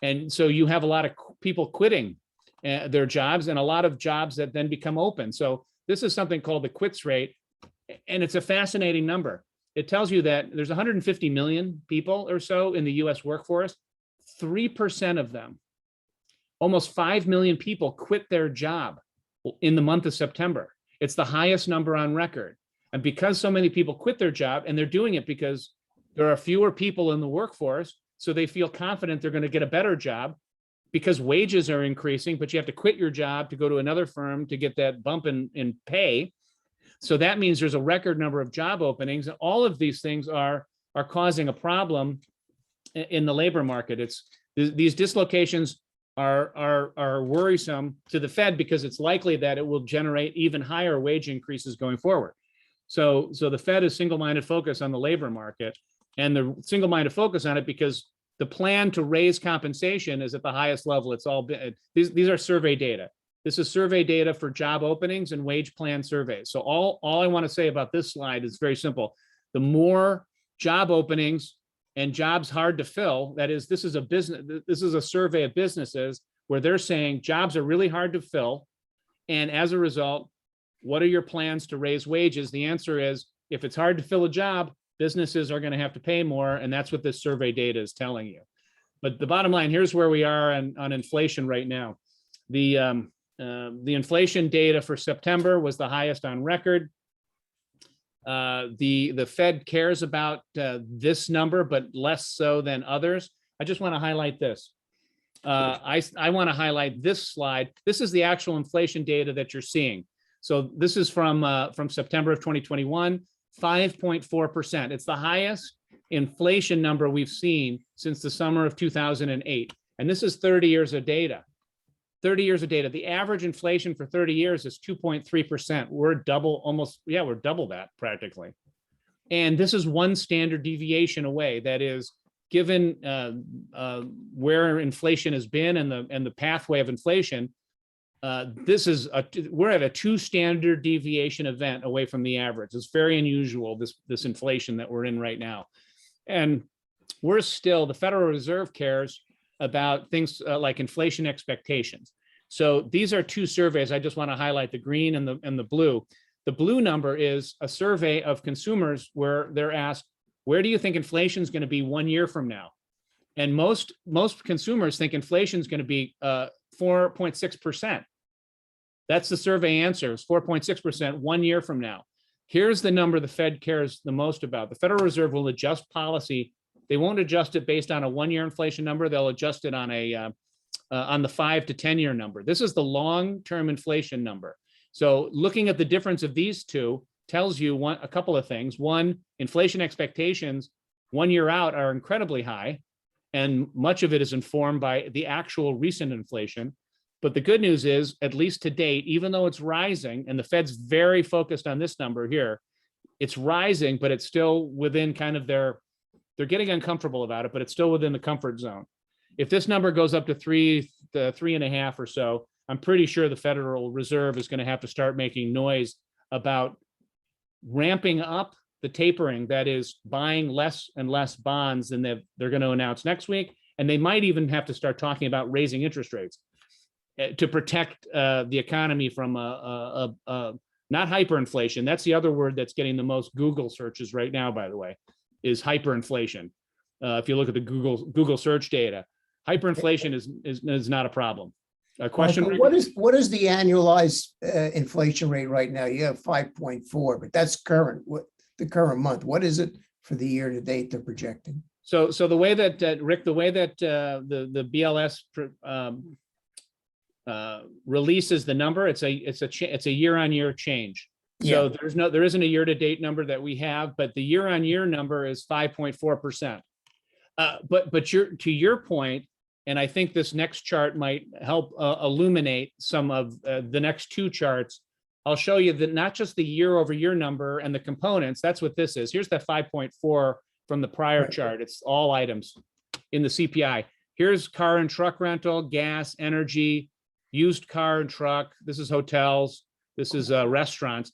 And so you have a lot of people quitting their jobs and a lot of jobs that then become open. So this is something called the quits rate. And it's a fascinating number. It tells you that there's 150 million people or so in the US workforce. 3% of them, almost 5 million people, quit their job in the month of September. It's the highest number on record. And because so many people quit their job, and they're doing it because There are fewer people in the workforce, so they feel confident they're going to get a better job because wages are increasing, but you have to quit your job to go to another firm to get that bump in pay. So that means there's a record number of job openings. And all of these things are causing a problem in the labor market. These dislocations are worrisome to the Fed because it's likely that it will generate even higher wage increases going forward. So the Fed is single-minded focus on the labor market, and the single-minded focus on it because the plan to raise compensation is at the highest level. It's all been, these are survey data. This is survey data for job openings and wage plan surveys. So all I want to say about this slide is very simple. The more job openings and jobs hard to fill, that is, this is a survey of businesses where they're saying jobs are really hard to fill. And as a result, what are your plans to raise wages? The answer is, if it's hard to fill a job, businesses are going to have to pay more. And that's what this survey data is telling you. But the bottom line, here's where we are on inflation right now. The inflation data for September was the highest on record. The Fed cares about this number, but less so than others. I just want to highlight this. I want to highlight this slide. This is the actual inflation data that you're seeing. So this is from September of 2021, 5.4%. It's the highest inflation number we've seen since the summer of 2008. And this is 30 years of data. 30 years of data. The average inflation for 30 years is 2.3%. We're double that practically. And this is one standard deviation away. That is, given where inflation has been and the pathway of inflation, we're at a 2 standard deviation event away from the average. It's very unusual, this inflation that we're in right now. And the Federal Reserve cares about things like inflation expectations. So these are 2 surveys. I just want to highlight the green and the blue. The blue number is a survey of consumers where they're asked, where do you think inflation is going to be 1 year from now? And most consumers think inflation is going to be 4.6%. That's the survey answer, is 4.6% 1 year from now. Here's the number the Fed cares the most about. The Federal Reserve will adjust policy. They won't adjust it based on a 1 year inflation number. They'll adjust it on the 5 to 10 year number. This is the long-term inflation number. So looking at the difference of these two tells you a couple of things. One, inflation expectations 1 year out are incredibly high, and much of it is informed by the actual recent inflation. But the good news is, at least to date, even though it's rising, and the Fed's very focused on this number here, it's rising, but it's still within kind of they're getting uncomfortable about it, but it's still within the comfort zone. If this number goes up to 3.5 or so, I'm pretty sure the Federal Reserve is going to have to start making noise about ramping up the tapering, that is, buying less and less bonds than they're going to announce next week. And they might even have to start talking about raising interest rates to protect the economy from not hyperinflation. That's the other word that's getting the most Google searches right now, by the way, is hyperinflation. If you look at the Google search data, hyperinflation is not a problem. A question. Michael, what is the annualized inflation rate right now? You have 5.4, but that's current. What the current month? What is it for the year to date they're projecting? So the way that Rick, the way that the BLS releases the number, it's a year-on-year change. So there isn't a year-to-date number that we have, but the year-on-year number is 5.4%. But to your point, and I think this next chart might help illuminate some of the next 2 charts. I'll show you that not just the year-over-year number and the components. That's what this is. Here's the 5.4 from the prior chart. It's all items in the CPI. Here's car and truck rental, gas, energy, used car and truck. This is hotels. This is restaurants.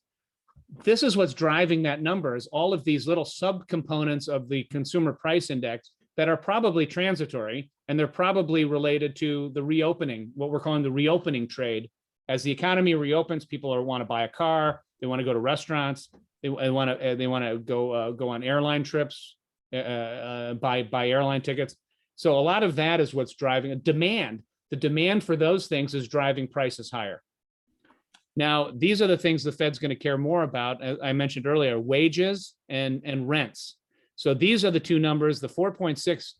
This is what's driving that number, is all of these little subcomponents of the consumer price index that are probably transitory, and they're probably related to the reopening, what we're calling the reopening trade. As the economy reopens, people want to buy a car, they want to go to restaurants, they want to go on airline trips, buy airline tickets. So a lot of that is what's driving a demand. The demand for those things is driving prices higher. Now, these are the things the Fed's going to care more about, as I mentioned earlier, wages and rents. So these are the two numbers, the 4.6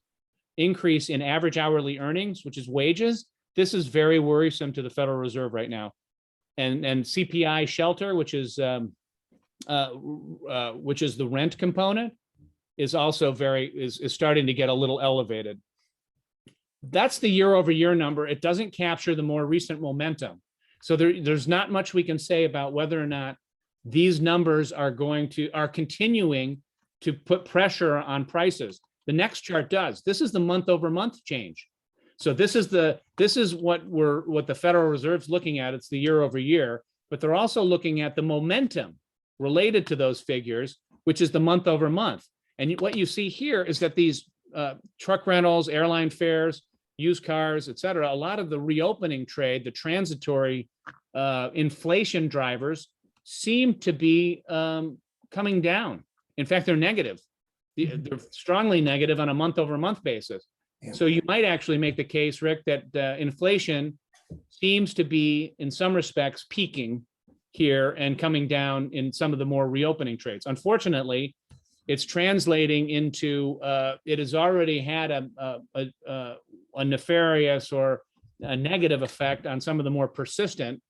increase in average hourly earnings, which is wages. This is very worrisome to the Federal Reserve right now. And CPI shelter, which is the rent component, is also is starting to get a little elevated. That's the year over year number. It doesn't capture the more recent momentum. So there's not much we can say about whether or not these numbers are continuing to put pressure on prices. The next chart does. This is the month over month change. So this is what the Federal Reserve's looking at. It's the year over year, but they're also looking at the momentum related to those figures, which is the month over month. And what you see here is that these truck rentals, airline fares, used cars, et cetera, a lot of the reopening trade, the transitory inflation drivers seem to be coming down. In fact, they're negative. They're strongly negative on a month over month basis. Yeah. So you might actually make the case, Rick, that inflation seems to be, in some respects, peaking here and coming down in some of the more reopening trades. Unfortunately, it's translating into, it has already had a nefarious or a negative effect on some of the more persistent.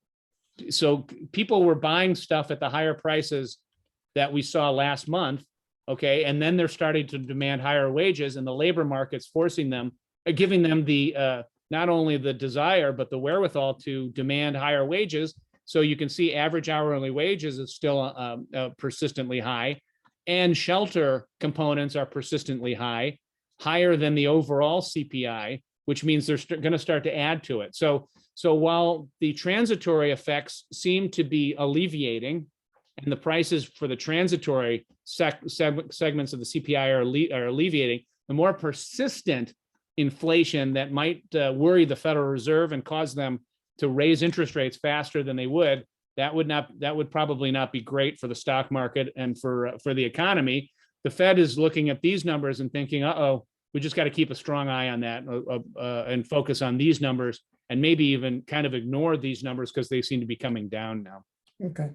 So people were buying stuff at the higher prices that we saw last month, okay, and then they're starting to demand higher wages, and the labor market's forcing them, giving them the not only the desire but the wherewithal to demand higher wages. So you can see average hourly wages is still persistently high, and shelter components are persistently high, higher than the overall CPI, which means they're going to start to add to it. So while the transitory effects seem to be alleviating, and the prices for the transitory segments of the CPI are alleviating, the more persistent inflation that might worry the Federal Reserve and cause them to raise interest rates faster than they would, that would probably not be great for the stock market and for the economy. The Fed is looking at these numbers and thinking, uh-oh, we just got to keep a strong eye on that and focus on these numbers, and maybe even kind of ignore these numbers because they seem to be coming down now. Okay.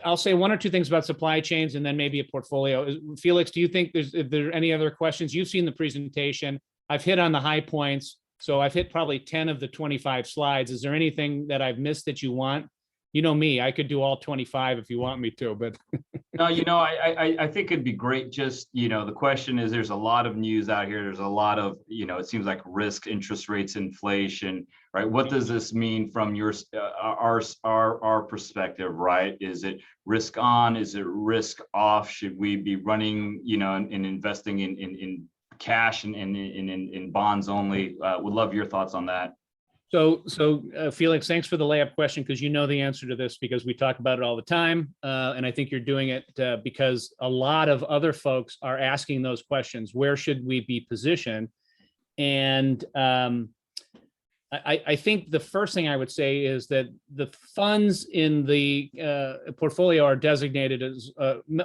I'll say one or two things about supply chains and then maybe a portfolio. Felix, do you think there any other questions? You've seen the presentation. I've hit on the high points. So I've hit probably 10 of the 25 slides. Is there anything that I've missed that you want? You know me, I could do all 25 if you want me to, but. No, I think it'd be great. Just, the question is, there's a lot of news out here. There's a lot of, it seems like risk, interest rates, inflation, right? What does this mean from our perspective, right? Is it risk on? Is it risk off? Should we be running, and investing in cash and in bonds only? Would love your thoughts on that. So Felix, thanks for the layup question, because you know the answer to this because we talk about it all the time. And I think you're doing it because a lot of other folks are asking those questions. Where should we be positioned? And I think the first thing I would say is that the funds in the portfolio are designated as,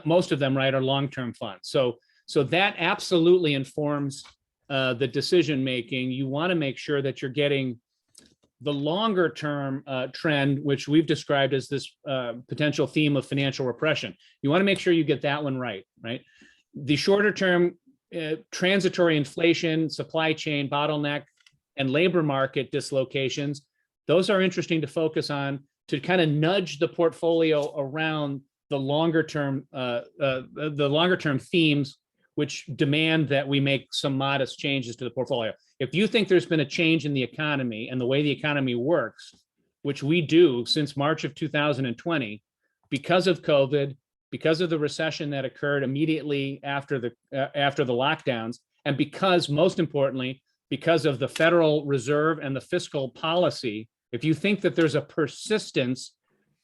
most of them, right, are long-term funds. So that absolutely informs the decision-making. You want to make sure that you're getting the longer term trend, which we've described as this potential theme of financial repression. You want to make sure you get that one right? The shorter term transitory inflation, supply chain bottleneck, and labor market dislocations, those are interesting to focus on to kind of nudge the portfolio around the longer term themes, which demand that we make some modest changes to the portfolio. If you think there's been a change in the economy and the way the economy works, which we do since March of 2020, because of COVID, because of the recession that occurred immediately after the lockdowns, and because, most importantly, because of the Federal Reserve and the fiscal policy, if you think that there's a persistence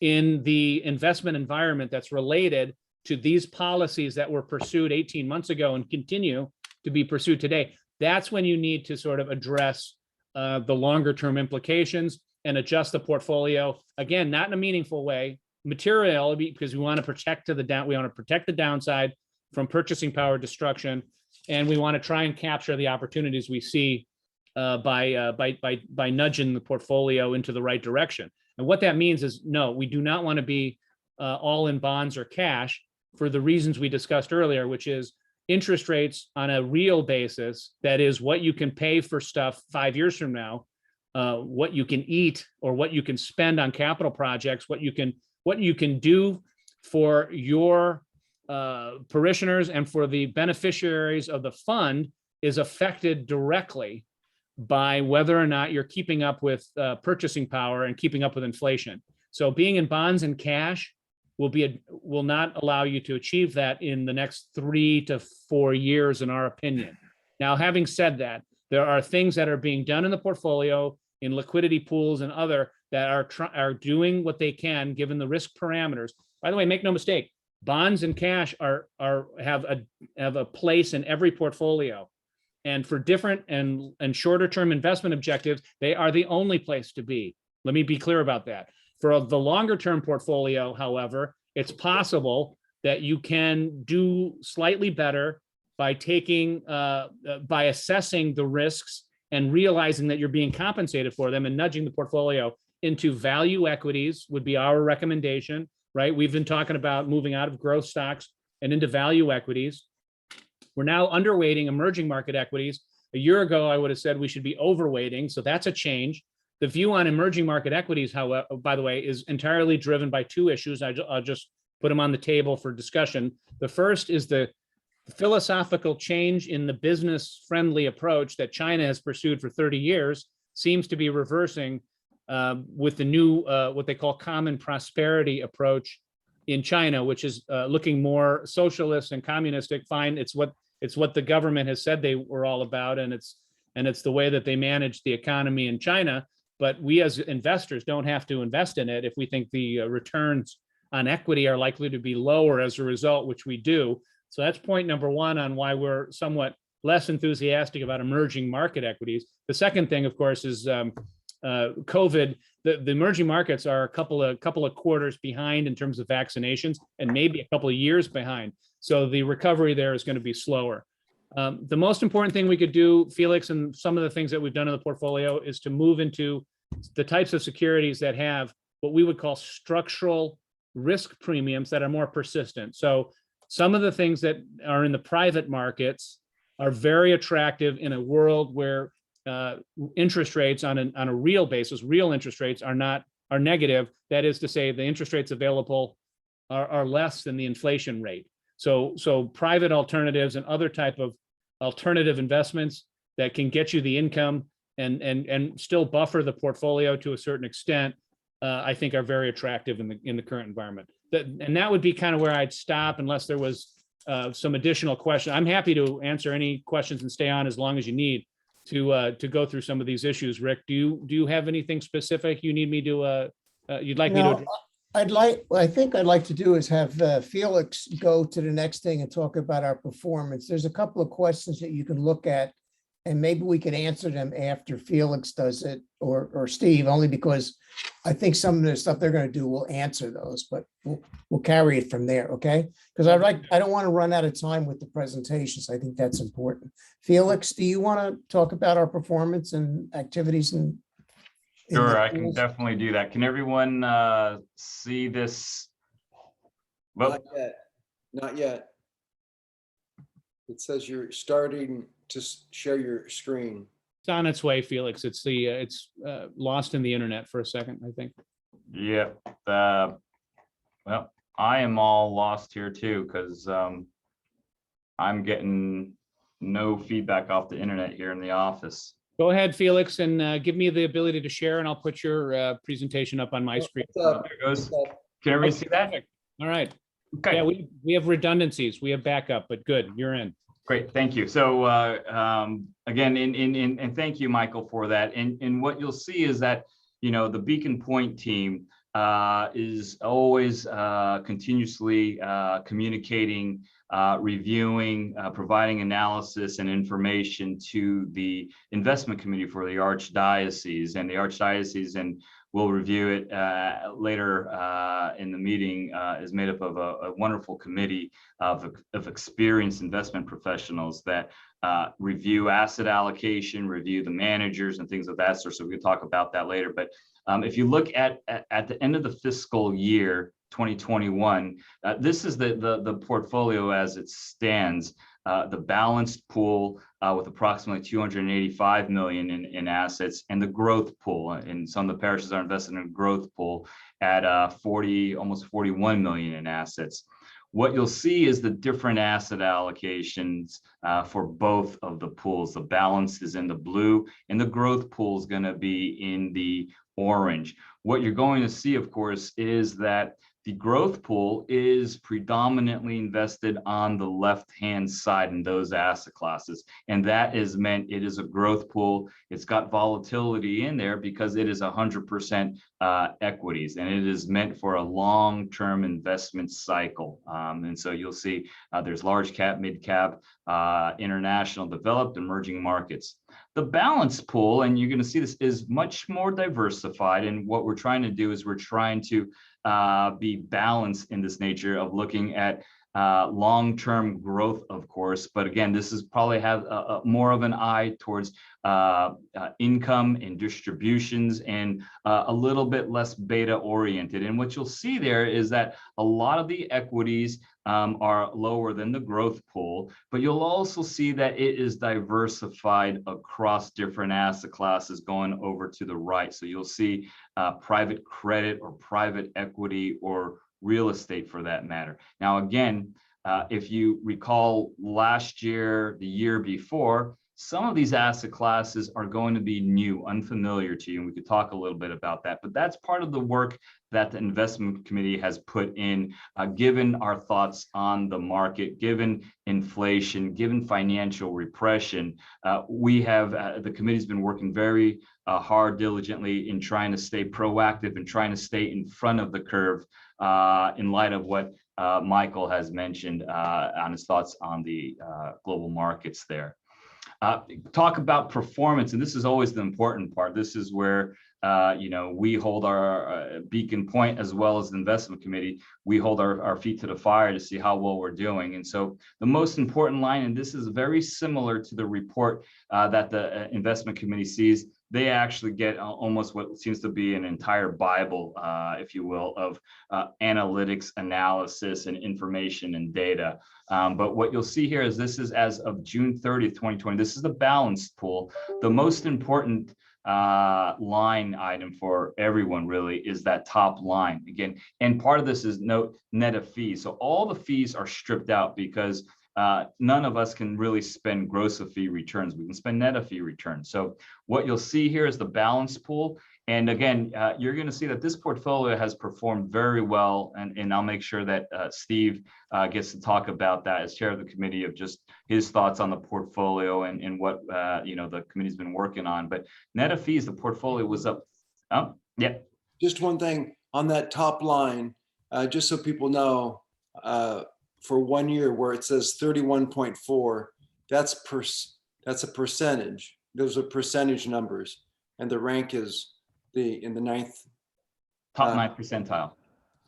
in the investment environment that's related to these policies that were pursued 18 months ago and continue to be pursued today, that's when you need to sort of address the longer term implications and adjust the portfolio. Again, not in a meaningful way, material, because we want to protect the downside from purchasing power destruction, and we want to try and capture the opportunities we see by nudging the portfolio into the right direction. And what that means is, no, we do not want to be all in bonds or cash. for the reasons we discussed earlier, which is interest rates on a real basis, that is what you can pay for stuff 5 years from now, what you can eat or what you can spend on capital projects, what you can do for your parishioners and for the beneficiaries of the fund is affected directly by whether or not you're keeping up with purchasing power and keeping up with inflation. So being in bonds and cash will not allow you to achieve that in the next 3 to 4 years, in our opinion. Now, having said that, there are things that are being done in the portfolio, in liquidity pools and other, that are doing what they can given the risk parameters. By the way, make no mistake, bonds and cash have a place in every portfolio. And for different and shorter term investment objectives, they are the only place to be. Let me be clear about that. For the longer term portfolio, however, it's possible that you can do slightly better by by assessing the risks and realizing that you're being compensated for them and nudging the portfolio into value equities would be our recommendation, right? We've been talking about moving out of growth stocks and into value equities. We're now underweighting emerging market equities. A year ago, I would have said we should be overweighting, so that's a change. The view on emerging market equities, however, by the way, is entirely driven by 2 issues. I'll just put them on the table for discussion. The first is the philosophical change in the business-friendly approach that China has pursued for 30 years seems to be reversing with the new, what they call common prosperity approach in China, which is looking more socialist and communistic. Fine, it's what the government has said they were all about, and it's the way that they manage the economy in China. But we as investors don't have to invest in it if we think the returns on equity are likely to be lower as a result, which we do. So that's point number 1 on why we're somewhat less enthusiastic about emerging market equities. The second thing, of course, is COVID. The emerging markets are a couple of quarters behind in terms of vaccinations, and maybe a couple of years behind. So the recovery there is going to be slower. The most important thing we could do, Felix, and some of the things that we've done in the portfolio, is to move into the types of securities that have what we would call structural risk premiums that are more persistent. So some of the things that are in the private markets are very attractive in a world where interest rates on a real basis, real interest rates are negative. That is to say, the interest rates available are less than the inflation rate. So private alternatives and other type of alternative investments that can get you the income and still buffer the portfolio to a certain extent, I think are very attractive in the current environment. And that would be kind of where I'd stop unless there was some additional question. I'm happy to answer any questions and stay on as long as you need to go through some of these issues. Rick, do you have anything specific you need me to you'd like me to address? I think I'd like to do is have Felix go to the next thing and talk about our performance. There's a couple of questions that you can look at, and maybe we could answer them after Felix does it, or Steve, only because I think some of the stuff they're going to do will answer those, but we'll carry it from there, okay? Because I don't want to run out of time with the presentations. I think that's important. Felix, do you want to talk about our performance and activities and? Sure, I can definitely do that. Can everyone see this? Well, Not yet. Not yet. It says you're starting to share your screen. It's on its way, Felix. It's lost in the internet for a second, I think. yeah. Well, I am all lost here too, because I'm getting no feedback off the internet here in the office. Go ahead, Felix, and give me the ability to share, and I'll put your presentation up on my screen. There it goes. Can everybody see that? All right. Okay. Yeah, we have redundancies. We have backup, but good, you're in. Great, thank you. So again, and thank you, Michael, for that. And what you'll see is that, the Beacon Pointe team is always continuously communicating, reviewing, providing analysis and information to the investment committee for the Archdiocese, and the Archdiocese, and we'll review it later in the meeting, is made up of a wonderful committee of experienced investment professionals that review asset allocation, review the managers and things of that sort. So we can talk about that later. But if you look at the end of the fiscal year 2021. This is the portfolio as it stands. The balanced pool with approximately 285 million in assets, and the growth pool. And some of the parishes are invested in a growth pool at almost 41 million in assets. What you'll see is the different asset allocations for both of the pools. The balance is in the blue, and the growth pool is going to be in the orange. What you're going to see, of course, is that the growth pool is predominantly invested on the left-hand side in those asset classes. And that is meant, it is a growth pool. It's got volatility in there because it is 100% equities, and it is meant for a long-term investment cycle. And so you'll see there's large cap, mid cap, international, developed, emerging markets. The balance pool, and you're going to see this, is much more diversified. And what we're trying to do is we're trying to be balanced in this nature of looking at long-term growth, of course. But again, this is probably have more of an eye towards income and distributions, and a little bit less beta oriented. And what you'll see there is that a lot of the equities are lower than the growth pool, but you'll also see that it is diversified across different asset classes going over to the right. So you'll see private credit or private equity or real estate for that matter. Now, again, if you recall last year, the year before, some of these asset classes are going to be new, unfamiliar to you, and we could talk a little bit about that. But that's part of the work that the investment committee has put in, given our thoughts on the market, given inflation, given financial repression. We have, the committee's been working very hard, diligently in trying to stay proactive and trying to stay in front of the curve in light of what Michael has mentioned on his thoughts on the global markets there. Talk about performance, and this is always the important part. This is where we hold our beacon point, as well as the investment committee. We hold our feet to the fire to see how well we're doing. And so the most important line, and this is very similar to the report that the investment committee sees, they actually get almost what seems to be an entire Bible, if you will, of analytics, analysis, and information and data. But what you'll see here is this is as of June 30th, 2020. This is the balanced pool. The most important line item for everyone really is that top line again. And part of this is net of fees. So all the fees are stripped out because none of us can really spend gross of fee returns. We can spend net of fee returns. So what you'll see here is the balance pool. And again, you're going to see that this portfolio has performed very well. And I'll make sure that Steve gets to talk about that as chair of the committee, of just his thoughts on the portfolio and what the committee's been working on. But net of fees, the portfolio was up. Yeah. Just one thing on that top line, just so people know, for 1 year where it says 31.4, that's a percentage. Those are percentage numbers, and the rank is in the ninth. Top 9th percentile.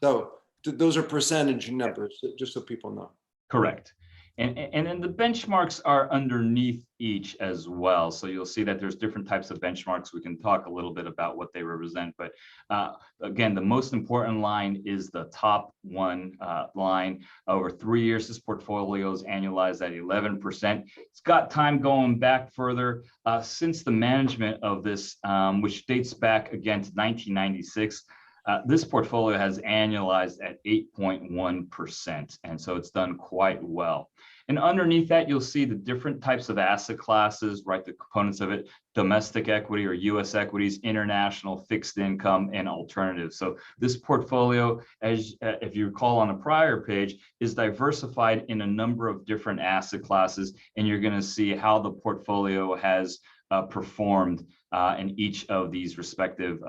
So those are percentage numbers, just so people know. Correct. And then the benchmarks are underneath each as well. So you'll see that there's different types of benchmarks. We can talk a little bit about what they represent. But again, the most important line is the top one line. Over 3 years, this portfolio is annualized at 11%. It's got time going back further since the management of this, which dates back again to 1996. This portfolio has annualized at 8.1%, and so it's done quite well. And underneath that, you'll see the different types of asset classes, right? The components of it: domestic equity or U.S. equities, international, fixed income, and alternatives. So this portfolio, as if you recall on a prior page, is diversified in a number of different asset classes, and you're going to see how the portfolio has performed in each of these respective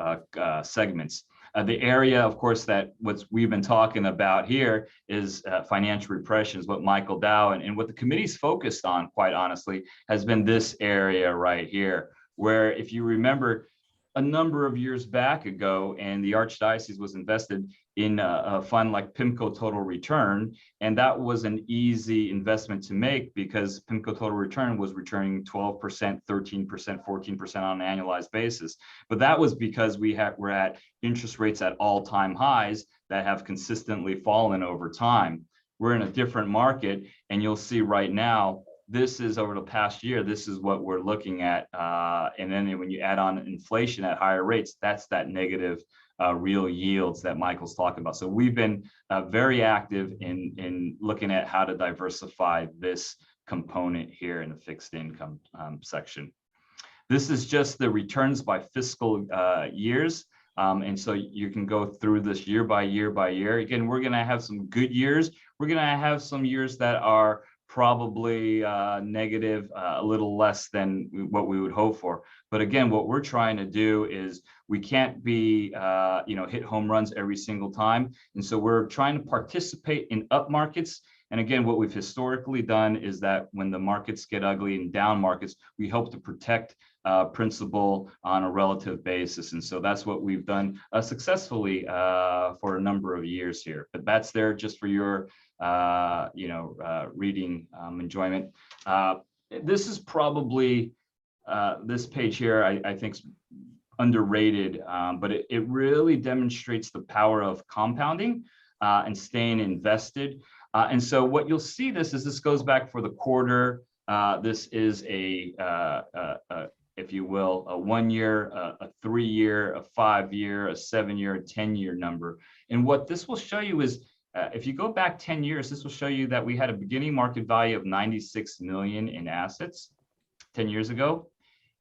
segments. The area, of course, that we've been talking about here is financial repression, is what Michael Dow and what the committee's focused on, quite honestly, has been this area right here, where if you remember, a number of years back ago, and the Archdiocese was invested in a fund like PIMCO Total Return, and that was an easy investment to make because PIMCO Total Return was returning 12%, 13%, 14% on an annualized basis. But that was because we're at interest rates at all-time highs that have consistently fallen over time. We're in a different market, and you'll see right now, this is over the past year, this is what we're looking at. And then when you add on inflation at higher rates, that's that negative real yields that Michael's talking about. So we've been very active in looking at how to diversify this component here in the fixed income section. This is just the returns by fiscal years. And so you can go through this year by year by year. Again, we're going to have some good years. We're going to have some years that are probably negative, a little less than what we would hope for. But again, what we're trying to do is we can't be, hit home runs every single time. And so we're trying to participate in up markets. And again, what we've historically done is that when the markets get ugly and down markets, we help to protect principal on a relative basis. And so that's what we've done successfully for a number of years here. But that's there just for your reading enjoyment. This is probably this page here, I think, is underrated, but it really demonstrates the power of compounding and staying invested. And so what you'll see this goes back for the quarter. This is if you will, a 1 year, a 3 year, a 5 year, a 7 year, a 10-year number. And what this will show you is if you go back 10 years, this will show you that we had a beginning market value of 96 million in assets 10 years ago.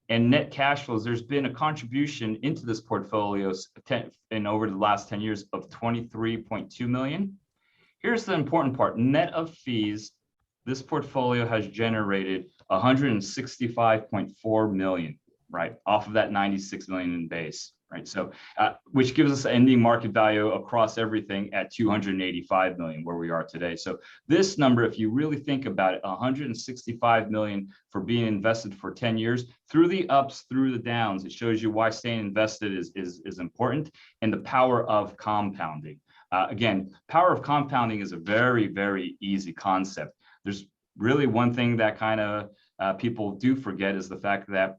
And net cash flows, there's been a contribution into this portfolio in over the last 10 years of 23.2 million. Here's the important part. Net of fees, this portfolio has generated 165.4 million, right, off of that 96 million in base. Right, so which gives us ending market value across everything at 285 million, where we are today. So this number, if you really think about it, 165 million for being invested for 10 years, through the ups, through the downs, it shows you why staying invested is important, and the power of compounding. Again, power of compounding is a very, very easy concept. There's really one thing that kind of people do forget is the fact that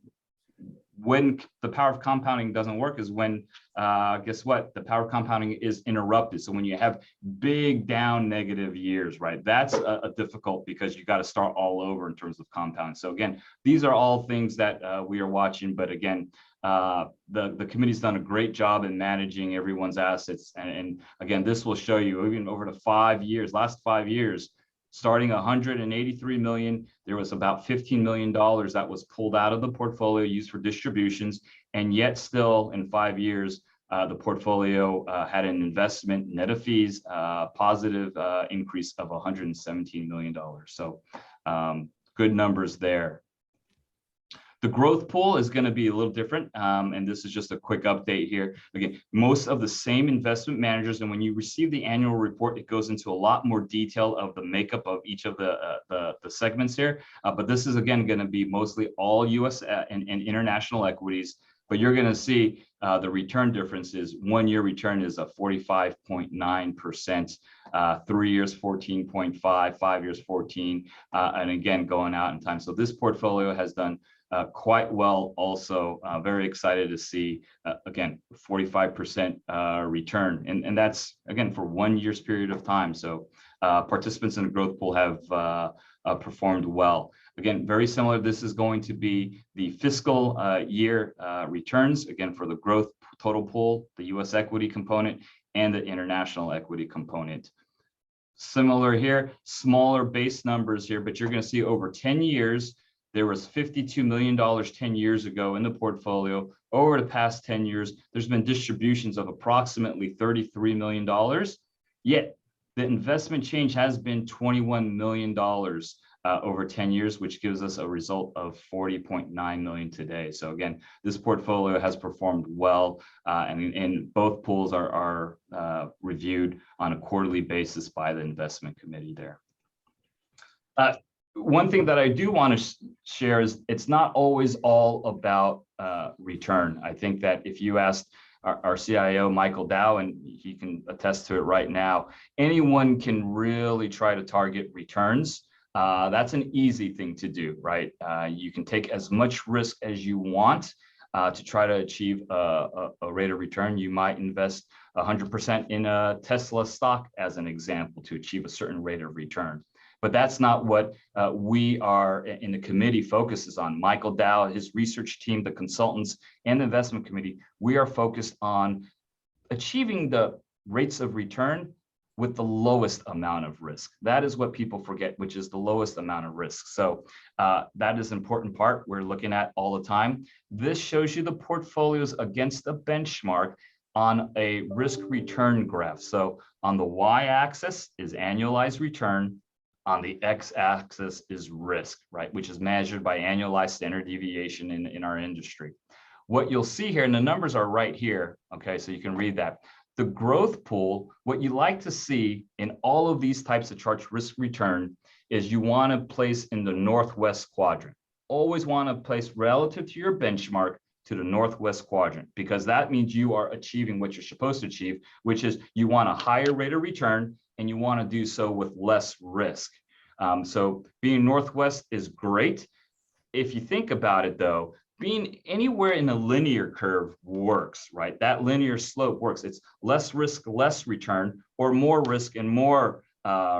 when the power of compounding doesn't work is when, guess what? The power of compounding is interrupted. So when you have big down negative years, right? That's a difficult because you got to start all over in terms of compounding. So again, these are all things that we are watching. But again, the committee's done a great job in managing everyone's assets. And again, this will show you even over the 5 years, last 5 years, starting 183 million, there was about $15 million that was pulled out of the portfolio used for distributions, and yet still in 5 years, the portfolio had an investment net of fees, positive increase of $117 million. So good numbers there. The growth pool is going to be a little different, and this is just a quick update here. Again, most of the same investment managers, and when you receive the annual report, it goes into a lot more detail of the makeup of each of the segments here. But this is, again, going to be mostly all U.S. and international equities. But you're going to see the return differences. 1 year return is a 45.9%, 3 years 14.5, 5 years 14, and again going out in time. So this portfolio has done quite well. Also, very excited to see again 45% return, and that's again for 1 year's period of time. So participants in the growth pool have performed well. Again, very similar. This is going to be the fiscal year returns, again, for the growth total pool, the U.S. equity component, and the international equity component. Similar here, smaller base numbers here, but you're going to see over 10 years, there was $52 million 10 years ago in the portfolio. Over the past 10 years, there's been distributions of approximately $33 million. Yet the investment change has been $21 million over 10 years, which gives us a result of 40.9 million today. So again, this portfolio has performed well, and both pools are reviewed on a quarterly basis by the investment committee there. one thing that I do want to share is it's not always all about return. I think that if you asked our CIO, Michael Dow, and he can attest to it right now, anyone can really try to target returns. That's an easy thing to do, right? You can take as much risk as you want to try to achieve a rate of return. You might invest 100% in a Tesla stock as an example to achieve a certain rate of return. But that's not what we are in the committee focuses on. Michael Dow, his research team, the consultants, and the investment committee, we are focused on achieving the rates of return with the lowest amount of risk. That is what people forget, which is the lowest amount of risk. So that is an important part we're looking at all the time. This shows you the portfolios against a benchmark on a risk return graph. So on the y-axis is annualized return. On the x-axis is risk, right? Which is measured by annualized standard deviation in our industry. What you'll see here, and the numbers are right here, okay, so you can read that. The growth pool, what you like to see in all of these types of charts, risk return, is you want to place in the northwest quadrant. Always want to place relative to your benchmark to the northwest quadrant, because that means you are achieving what you're supposed to achieve, which is you want a higher rate of return, and you want to do so with less risk. So being northwest is great. If you think about it though, being anywhere in a linear curve works, right? That linear slope works. It's less risk, less return, or more risk and more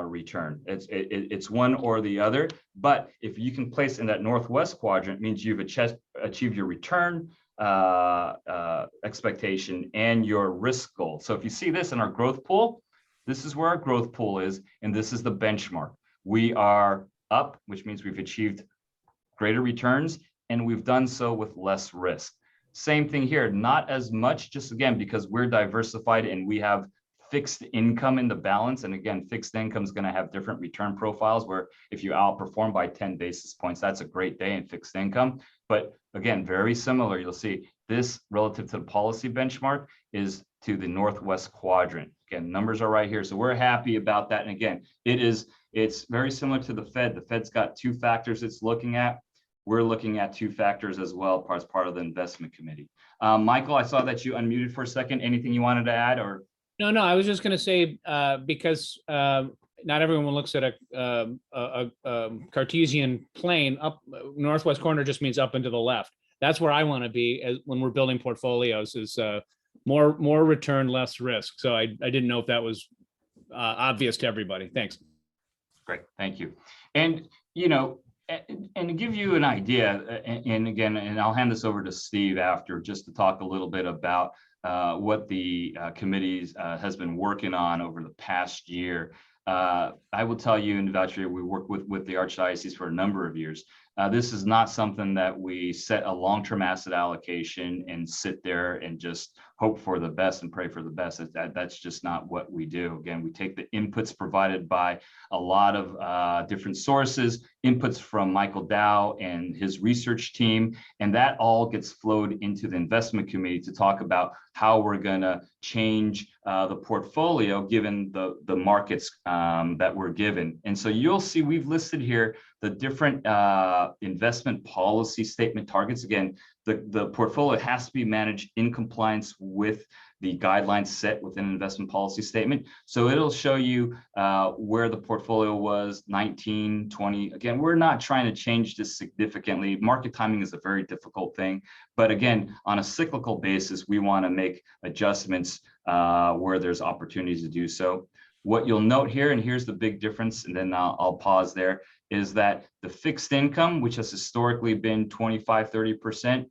return. It's one or the other. But if you can place in that northwest quadrant, it means you've achieved your return expectation and your risk goal. So if you see this in our growth pool, this is where our growth pool is, and this is the benchmark. We are up, which means we've achieved greater returns, and we've done so with less risk. Same thing here, not as much, just again, because we're diversified and we have fixed income in the balance. And again, fixed income is going to have different return profiles, where if you outperform by 10 basis points, that's a great day in fixed income. But again, very similar. You'll see this relative to the policy benchmark is to the northwest quadrant. Again, numbers are right here. So we're happy about that. And again, it's very similar to the Fed. The Fed's got two factors it's looking at. We're looking at two factors as well as part of the investment committee. Michael, I saw that you unmuted for a second. Anything you wanted to add or? No, I was just going to say, because not everyone looks at a Cartesian plane, up northwest corner just means up and to the left. That's where I want to be when we're building portfolios, is more return, less risk. So I didn't know if that was obvious to everybody. Thanks. Great, thank you. And and to give you an idea, and again, and I'll hand this over to Steve after, just to talk a little bit about what the committees has been working on over the past year. I will tell you, in voucher, we work with the Archdiocese for a number of years. This is not something that we set a long-term asset allocation and sit there and just hope for the best and pray for the best. That's just not what we do. Again, we take the inputs provided by a lot of different sources, inputs from Michael Dow and his research team, and that all gets flowed into the investment committee to talk about how we're going to change the portfolio given the markets that we're given. And so you'll see we've listed here the different investment policy statement targets. Again, the portfolio has to be managed in compliance with the guidelines set within an investment policy statement. So it'll show you where the portfolio was 19, 20. Again, we're not trying to change this significantly. Market timing is a very difficult thing. But again, on a cyclical basis, we want to make adjustments where there's opportunities to do so. What you'll note here, and here's the big difference, and then I'll pause there, is that the fixed income, which has historically been 25, 30%,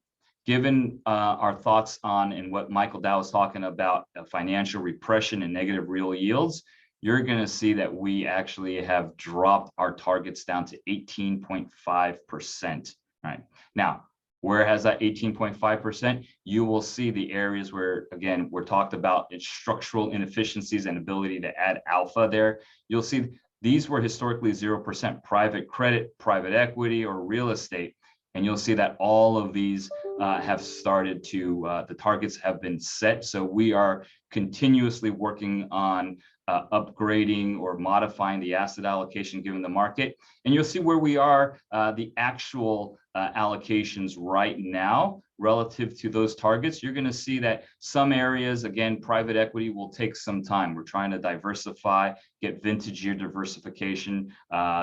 given our thoughts on and what Michael Dow was talking about, financial repression and negative real yields, you're going to see that we actually have dropped our targets down to 18.5%. Right now, where has that 18.5%? You will see the areas where, again, we're talked about its structural inefficiencies and ability to add alpha there. You'll see these were historically 0%, private credit, private equity, or real estate. And you'll see that all of these have started to, the targets have been set. So we are continuously working on upgrading or modifying the asset allocation given the market. And you'll see where we are, the actual allocations right now relative to those targets. You're going to see that some areas, again, private equity will take some time. We're trying to diversify, get vintage year diversification,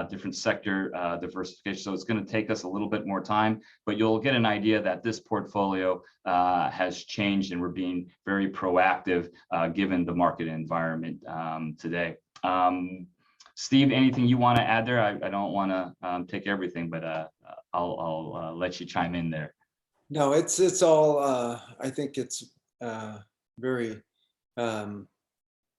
different sector diversification. So it's going to take us a little bit more time, but you'll get an idea that this portfolio has changed and we're being very proactive given the market environment today. Steve, anything you want to add there? I don't want to take everything, but I'll let you chime in there. No, it's all, I think it's very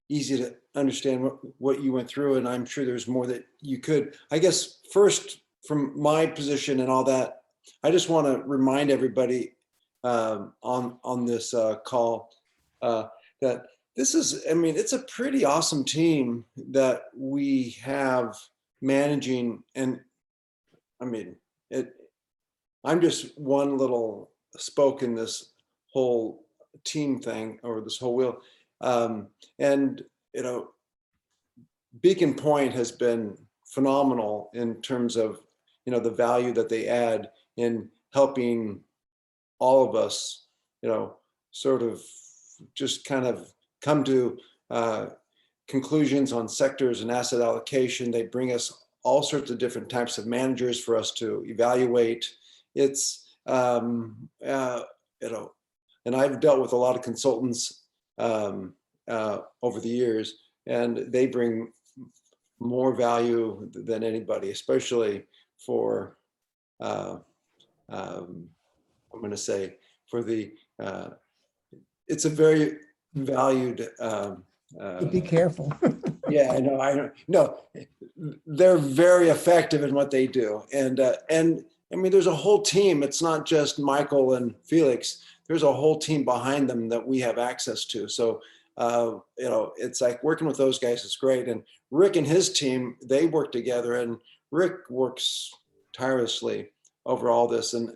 easy to understand what you went through, and I'm sure there's more that you could. I guess first, from my position and all that, I just want to remind everybody on this call that this is, I mean, it's a pretty awesome team that we have managing, and I mean, I'm just one little spoke in this whole team thing, or this whole wheel. And, you know, Beacon Point has been phenomenal in terms of, you know, the value that they add in helping all of us, you know, sort of just kind of come to conclusions on sectors and asset allocation. They bring us all sorts of different types of managers for us to evaluate. It's, you know, and I've dealt with a lot of consultants over the years, and they bring more value than anybody, especially for, I'm going to say, for the, it's a very valued. Be careful. Yeah, I know. I know. No, they're very effective in what they do, and I mean, there's a whole team. It's not just Michael and Felix. There's a whole team behind them that we have access to. So, you know, it's like working with those guys is great. And Rick and his team, they work together, and Rick works tirelessly over all this. And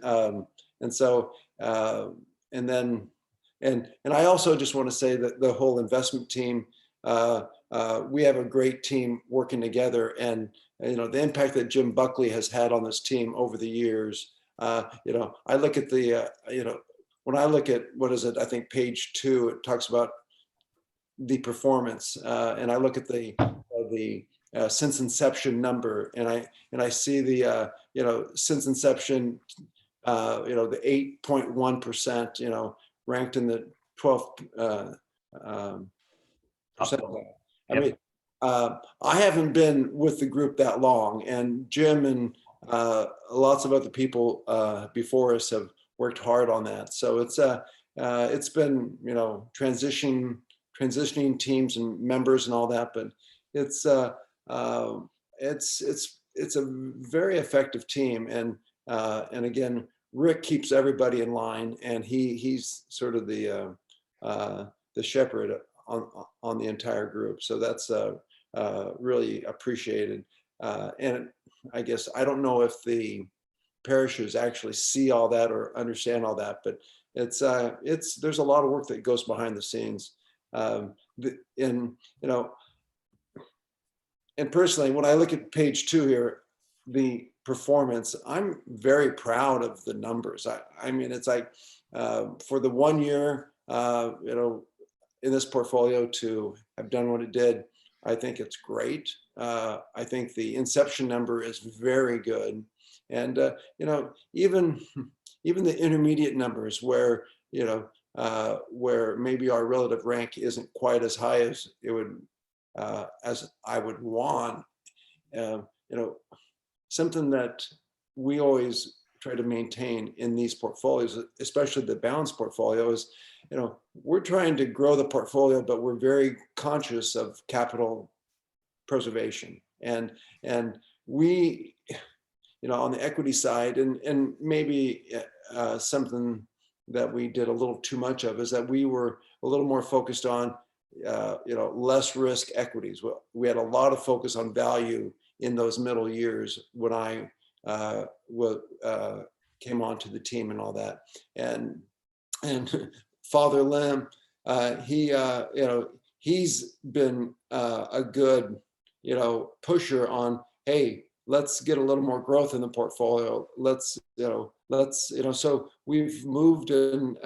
so, and then, and I also just want to say that the whole investment team, we have a great team working together, and you know, the impact that Jim Buckley has had on this team over the years. You know, I look at the, you know, when I look at, what is it? I think page 2, it talks about the performance, and I look at the since inception number, and I see the, you know, since inception, you know, the 8.1%, you know, ranked in the 12th percentile. I mean, I haven't been with the group that long, and Jim and lots of other people before us have worked hard on that. So it's been, you know, transitioning teams and members and all that, but it's a very effective team, and again, Rick keeps everybody in line, and he's sort of the shepherd on the entire group. So that's really appreciated. And I guess, I don't know if the parishes actually see all that or understand all that, but there's a lot of work that goes behind the scenes. And, you know, and personally, when I look at page 2 here, the performance, I'm very proud of the numbers. I mean, it's like for the 1 year, you know, in this portfolio to have done what it did, I think it's great. I think the inception number is very good. And, you know, even the intermediate numbers where, you know, where maybe our relative rank isn't quite as high as it would, as I would want, you know, something that we always try to maintain in these portfolios, especially the balanced portfolio, is, you know, we're trying to grow the portfolio, but we're very conscious of capital preservation. And we, you know, on the equity side, and maybe something that we did a little too much of, is that we were a little more focused on, you know, less risk equities. We had a lot of focus on value in those middle years when I came onto the team and all that. And Father Lim, he's been a good, pusher on, hey, let's get a little more growth in the portfolio. So we've moved in,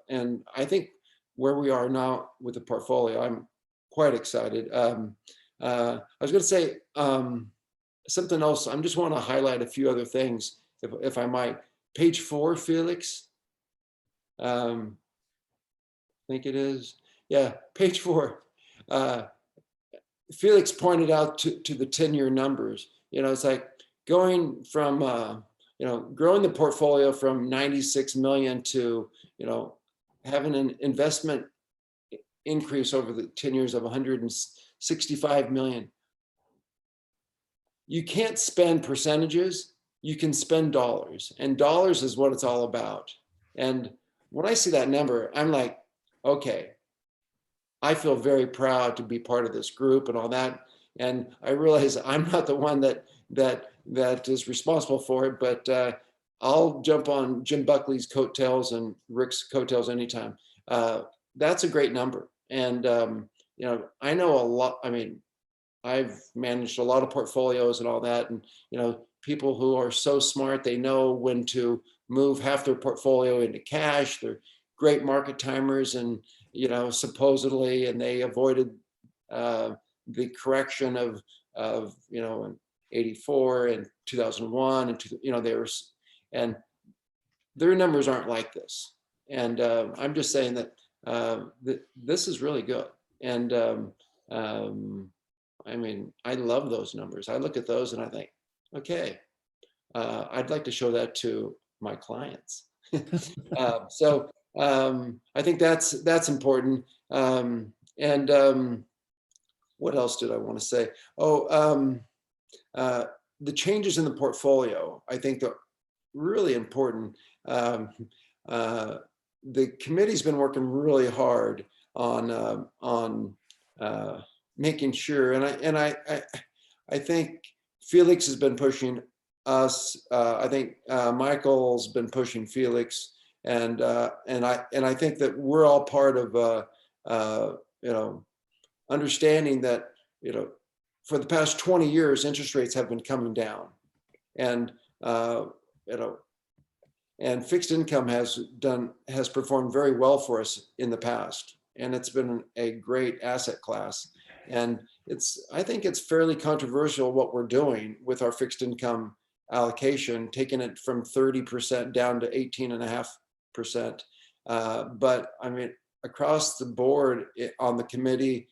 and I think where we are now with the portfolio, I'm quite excited. I was going to say something else. I just want to highlight a few other things, if I might. Page 4, Felix. I think it is. Yeah, page 4. Felix pointed out to the 10-year numbers. It's like going from, growing the portfolio from 96 million to, having an investment increase over the 10 years of 165 million. You can't spend percentages, you can spend dollars, and dollars is what it's all about. And when I see that number, I'm like, okay, I feel very proud to be part of this group and all that. And I realize I'm not the one that is responsible for it, but I'll jump on Jim Buckley's coattails and Rick's coattails anytime. That's a great number. And, I know a lot. I mean, I've managed a lot of portfolios and all that. And, people who are so smart, they know when to move half their portfolio into cash. They're great market timers and, supposedly, and they avoided the correction of in 84 and 2001 and they were, and their numbers aren't like this. And I'm just saying that this is really good. And I mean, I love those numbers. I look at those and I think, okay, I'd like to show that to my clients. So I think that's important. What else did I want to say? The changes in the portfolio, I think they're really important. The committee's been working really hard on making sure, and I think Felix has been pushing us. I think Michael's been pushing Felix, and I think that we're all part of understanding that for the past 20 years interest rates have been coming down, and and fixed income has performed very well for us in the past, and it's been a great asset class. And I think it's fairly controversial what we're doing with our fixed income allocation, taking it from 30% down to 18.5%. But I mean, across the board on the committee,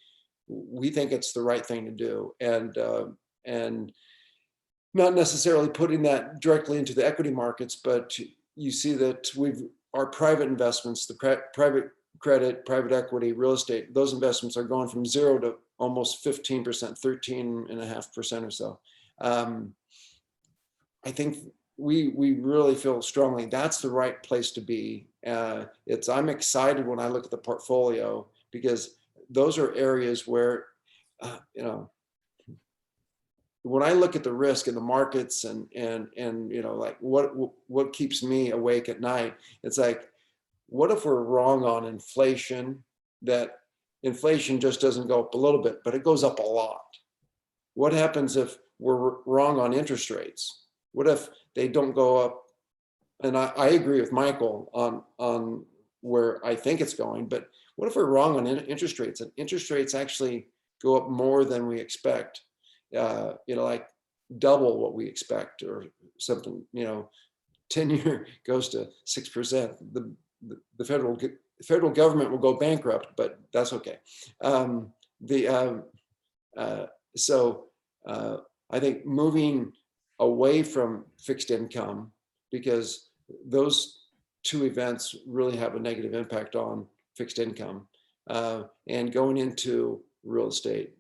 we think it's the right thing to do, and not necessarily putting that directly into the equity markets, but you see that our private investments, the private credit, private equity, real estate, those investments are going from 0 to almost 15%, 13.5% or so. I think we really feel strongly that's the right place to be. I'm excited when I look at the portfolio, because those are areas where, when I look at the risk in the markets and like what keeps me awake at night, it's like, what if we're wrong on inflation, that inflation just doesn't go up a little bit, but it goes up a lot? What happens if we're wrong on interest rates? What if they don't go up? And I agree with Michael on where I think it's going, but what if we're wrong on interest rates, and interest rates actually go up more than we expect? Like double what we expect or something. 10-year goes to 6%. The federal government will go bankrupt, but that's okay. So I think moving away from fixed income, because those two events really have a negative impact on fixed income, and going into real estate,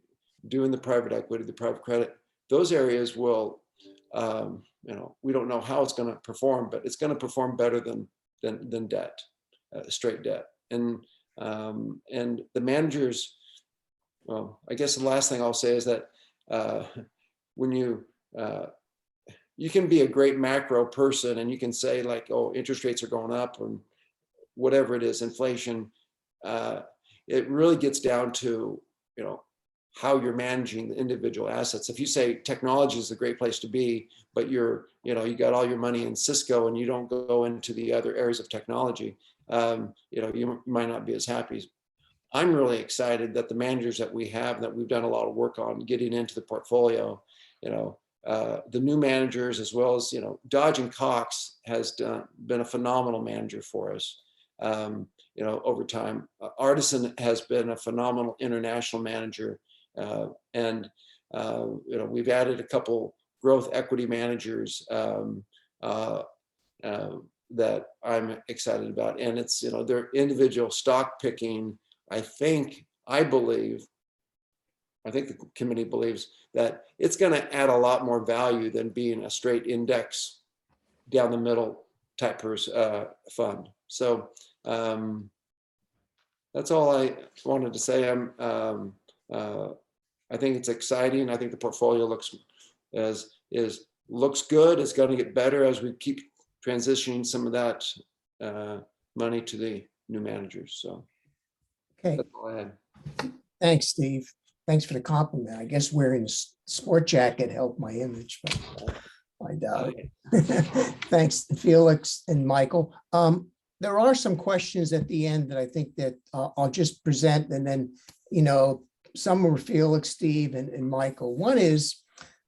doing the private equity, the private credit, those areas will, we don't know how it's going to perform, but it's going to perform better than debt, straight debt. And the managers, well, I guess the last thing I'll say is that when you you can be a great macro person and you can say like, oh, interest rates are going up and whatever it is, inflation. It really gets down to, you know, how you're managing the individual assets. If you say technology is a great place to be, but you're, you know, you got all your money in Cisco and you don't go into the other areas of technology, you know, you might not be as happy. I'm really excited that the managers that we have, that we've done a lot of work on getting into the portfolio, you know, the new managers, as well as, you know, Dodge and Cox has been a phenomenal manager for us. You know, over time, Artisan has been a phenomenal international manager. And you know, we've added a couple growth equity managers that I'm excited about. And it's, you know, their individual stock picking, I think the committee believes that it's going to add a lot more value than being a straight index down the middle type fund. So that's all I wanted to say. I think it's exciting. I think the portfolio looks good. It's going to get better as we keep transitioning some of that money to the new managers. So Okay, that's all I had. thanks, Steve. Thanks for the compliment. I guess wearing a sport jacket helped my image, but I doubt it. Thanks, Felix and Michael. There are some questions at the end that I think that I'll just present, and then, you know, some were Felix, Steve, and Michael. One is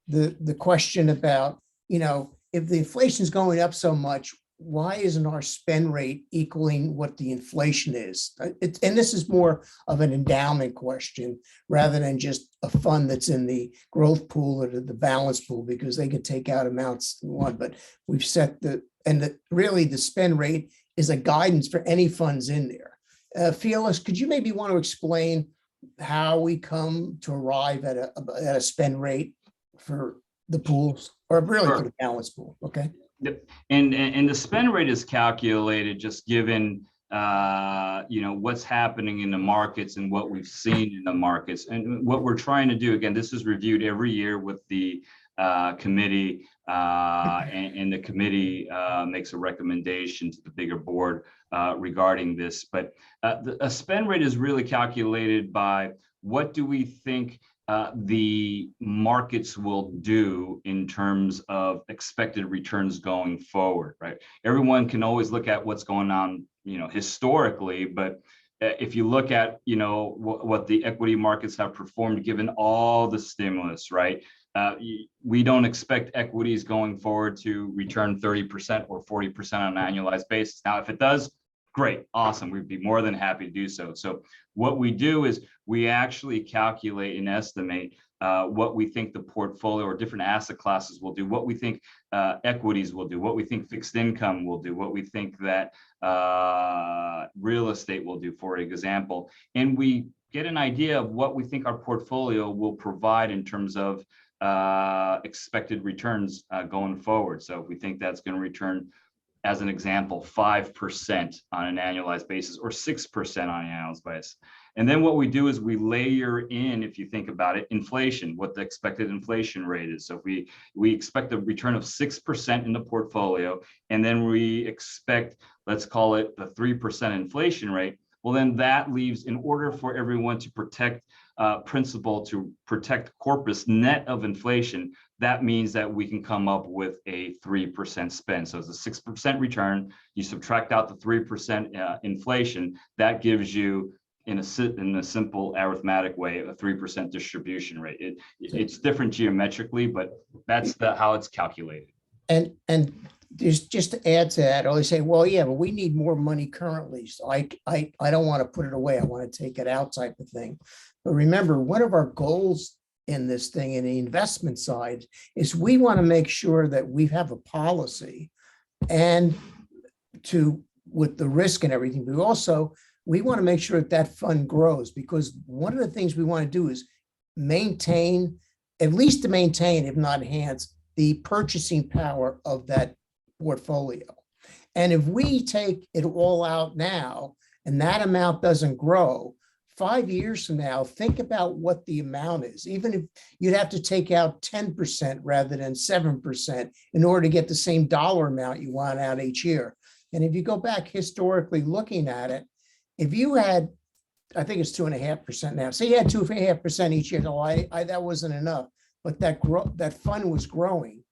the question about, you know, if the inflation is going up so much, why isn't our spend rate equaling what the inflation is? And this is more of an endowment question rather than just a fund that's in the growth pool or the balance pool, because they could take out amounts in one, but we've set really the spend rate is a guidance for any funds in there. Felix, could you maybe want to explain how we come to arrive at a spend rate for the pools, or really for the balance pool? Okay. Yep. And the spend rate is calculated just given you know, what's happening in the markets and what we've seen in the markets. And what we're trying to do, again, this is reviewed every year with the committee, and the committee makes a recommendation to the bigger board regarding this. But a spend rate is really calculated by what do we think the markets will do in terms of expected returns going forward, right? Everyone can always look at what's going on, you know, historically, but if you look at, you know, what the equity markets have performed given all the stimulus, right? We don't expect equities going forward to return 30% or 40% on an annualized basis. Now, if it does, great, awesome. We'd be more than happy to do so. So what we do is we actually calculate and estimate what we think the portfolio or different asset classes will do, what we think equities will do, what we think fixed income will do, what we think that real estate will do, for example. And we get an idea of what we think our portfolio will provide in terms of expected returns going forward. So if we think that's going to return, as an example, 5% on an annualized basis or 6% on an annualized basis. And then what we do is we layer in, if you think about it, inflation, what the expected inflation rate is. So if we expect a return of 6% in the portfolio, and then we expect, let's call it the 3% inflation rate, well, then that leaves, in order for everyone to protect principal, to protect corpus net of inflation, that means that we can come up with a 3% spend. So it's a 6% return. You subtract out the 3% inflation, that gives you, in a simple arithmetic way, a 3% distribution rate. It's different geometrically, but that's how it's calculated. And just to add to that, I always say, well, yeah, but we need more money currently. So I don't want to put it away. I want to take it out type of thing. But remember, one of our goals in this thing, in the investment side, is we want to make sure that we have a policy and with the risk and everything, but also we want to make sure that fund grows, because one of the things we want to do is maintain, at least to maintain, if not enhance, the purchasing power of that portfolio. And if we take it all out now and that amount doesn't grow, 5 years from now, think about what the amount is. Even if you'd have to take out 10% rather than 7% in order to get the same dollar amount you want out each year. And if you go back historically looking at it, if you had, I think it's 2.5% now. Say you had 2.5% each year. No, that wasn't enough, but that fund was growing.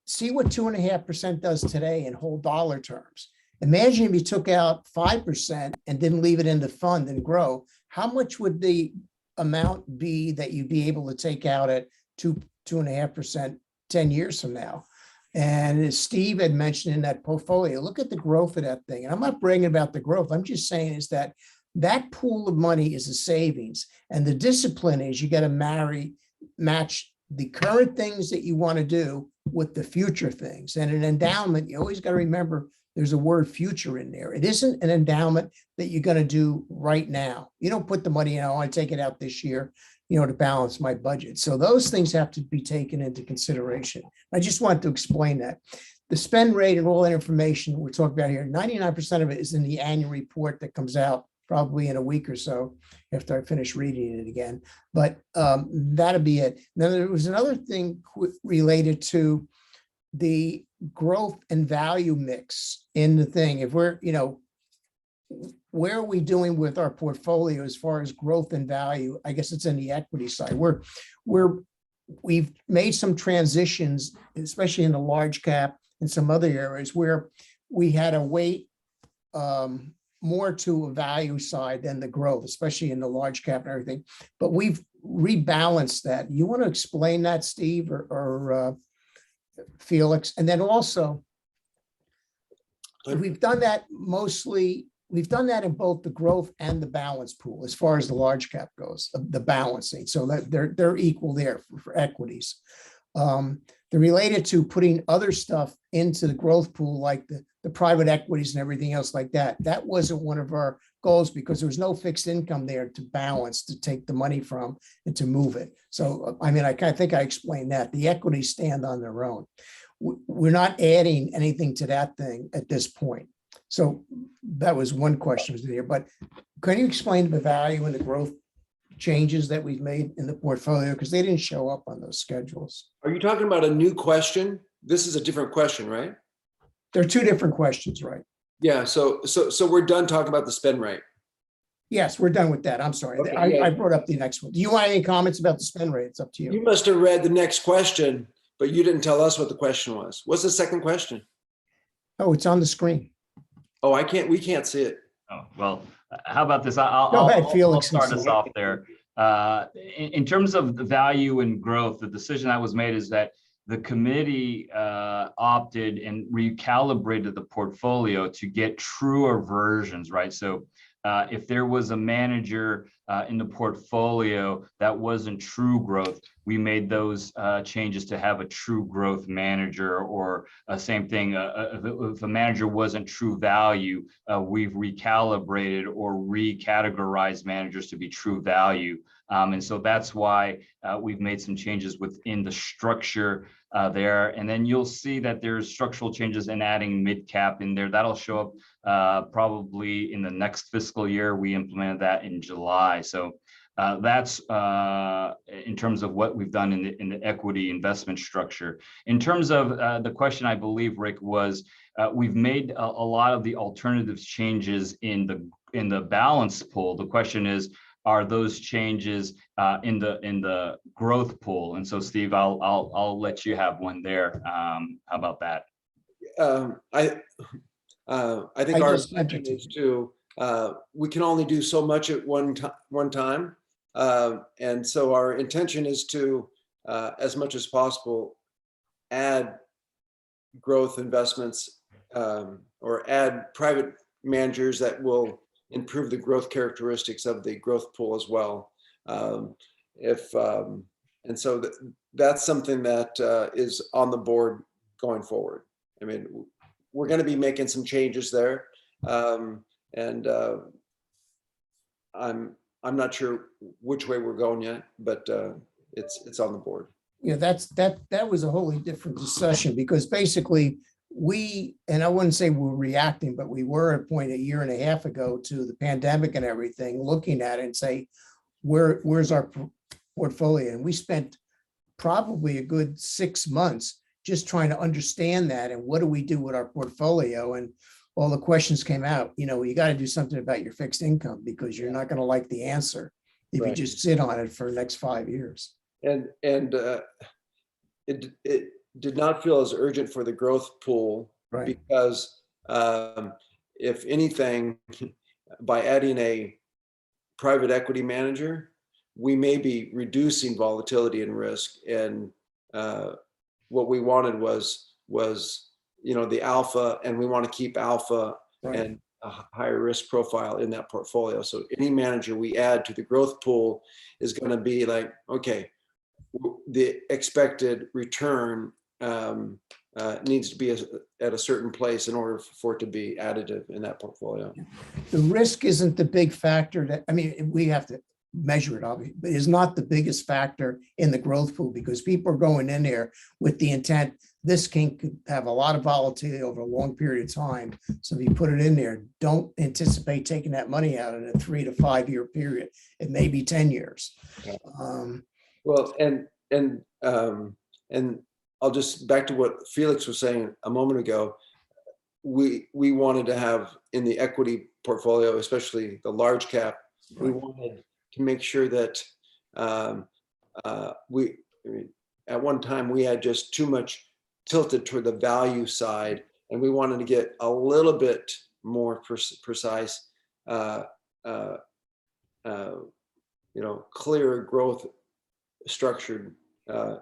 See what 2.5% does today in whole dollar terms. Imagine if you took out 5% and didn't leave it in the fund and grow. How much would the amount be that you'd be able to take out at 2.5% 10 years from now? And as Steve had mentioned in that portfolio, look at the growth of that thing. And I'm not bragging about the growth. I'm just saying is that pool of money is a savings. And the discipline is you got to match the current things that you want to do with the future things. And an endowment, you always got to remember there's a word future in there. It isn't an endowment that you're going to do right now. You don't put the money in, I want to take it out this year, to balance my budget. So those things have to be taken into consideration. I just want to explain that. The spend rate and all that information we're talking about here, 99% of it is in the annual report that comes out probably in a week or so after I finish reading it again. But that'll be it. Now, there was another thing related to the growth and value mix in the thing. If we're, where are we doing with our portfolio as far as growth and value? I guess it's in the equity side. We've made some transitions, especially in the large cap and some other areas where we had to weight more to a value side than the growth, especially in the large cap and everything. But we've rebalanced that. You want to explain that, Steve or Felix? And then also, we've done that mostly. We've done that in both the growth and the balance pool as far as the large cap goes, the balancing. So that they're equal there for equities. They're related to putting other stuff into the growth pool, like the private equities and everything else like that. That wasn't one of our goals because there was no fixed income there to balance, to take the money from and to move it. So, I mean, I think I explained that. The equities stand on their own. We're not adding anything to that thing at this point. So that was one question was there, but can you explain the value and the growth changes that we've made in the portfolio? Because they didn't show up on those schedules. Are you talking about a new question? This is a different question, right? They're two different questions, right? Yeah, so we're done talking about the spend rate. Yes, we're done with that. I'm sorry. Okay, I brought up the next one. Do you want any comments about the spend rate? It's up to you. You must have read the next question, but you didn't tell us what the question was. What's the second question? Oh, it's on the screen. Oh, we can't see it. Oh, well, how about this? Go ahead, I'll Felix. start us off there. In terms of the value and growth, the decision that was made is that the committee opted and recalibrated the portfolio to get truer versions, right? So if there was a manager in the portfolio that wasn't true growth, we made those changes to have a true growth manager, or same thing, if a manager wasn't true value, we've recalibrated or recategorized managers to be true value. And so that's why we've made some changes within the structure there. And then you'll see that there's structural changes in adding mid-cap in there. That'll show up probably in the next fiscal year. We implemented that in July. So that's in terms of what we've done in the equity investment structure. In terms of the question, I believe, Rick, was we've made a lot of the alternatives changes in the balance pool. The question is, are those changes in the growth pool? And so, Steve, I'll let you have one there. How about that? I think our intention is to we can only do so much at one time, and so our intention is to, as much as possible, add growth investments or add private managers that will improve the growth characteristics of the growth pool as well. And so that's something that is on the board going forward. I mean, we're going to be making some changes there, and I'm not sure which way we're going yet, but it's on the board. Yeah, that was a wholly different discussion, because basically and I wouldn't say we're reacting, but we were at a point a year and a half ago to the pandemic and everything, looking at it and say, where's our portfolio? And we spent probably a good 6 months just trying to understand that and what do we do with our portfolio? And all the questions came out, you got to do something about your fixed income because you're not going to like the answer if you Right. just sit on it for the next 5 years. And it did not feel as urgent for the growth pool Right. because if anything, by adding a private equity manager, we may be reducing volatility and risk. And what we wanted was the alpha, and we want to keep alpha Right. and a higher risk profile in that portfolio. So any manager we add to the growth pool is going to be like, okay, the expected return needs to be at a certain place in order for it to be additive in that portfolio. The risk isn't the big factor we have to measure it, obviously, but it's not the biggest factor in the growth pool because people are going in there with the intent, this could have a lot of volatility over a long period of time. So if you put it in there, don't anticipate taking that money out in a 3 to 5 year period. It may be 10 years. Yeah. Well, and I'll just back to what Felix was saying a moment ago. We wanted to have in the equity portfolio, especially the large cap, we wanted to make sure that at one time we had just too much tilted toward the value side, and we wanted to get a little bit more precise, clearer growth structured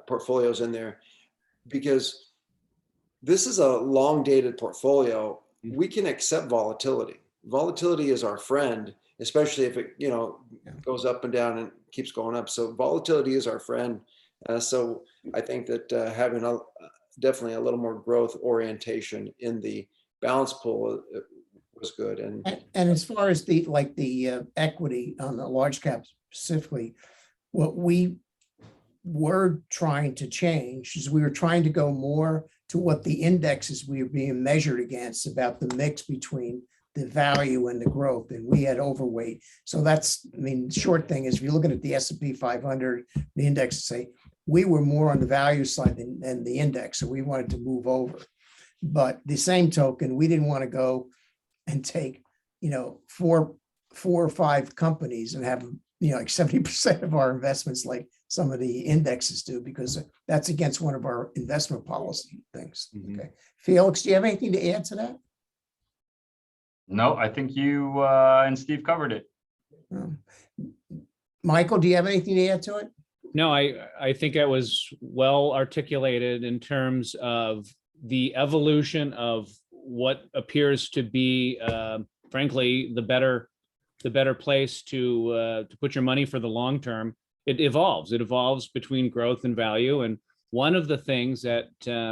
portfolios in there, because this is a long dated portfolio. We can accept volatility. Volatility is our friend, especially if it goes up and down and keeps going up. So volatility is our friend. So I think that having definitely a little more growth orientation in the balance pool was good. And as far as the equity on the large cap specifically, what we were trying to change is we were trying to go more to what the indexes we were being measured against, about the mix between the value and the growth, and we had overweight. So that's, short thing is if you're looking at the S&P 500, the index, say we were more on the value side than the index, so we wanted to move over. But the same token, we didn't want to go and take four or five companies and have like 70% of our investments like some of the indexes do, because that's against one of our investment policy things. Mhm. Okay, Felix, do you have anything to add to that? No, I think you and Steve covered it. Michael, do you have anything to add to it? No, I think it was well articulated in terms of the evolution of what appears to be, frankly, the better place to put your money for the long term. It evolves between growth and value. And one of the things that,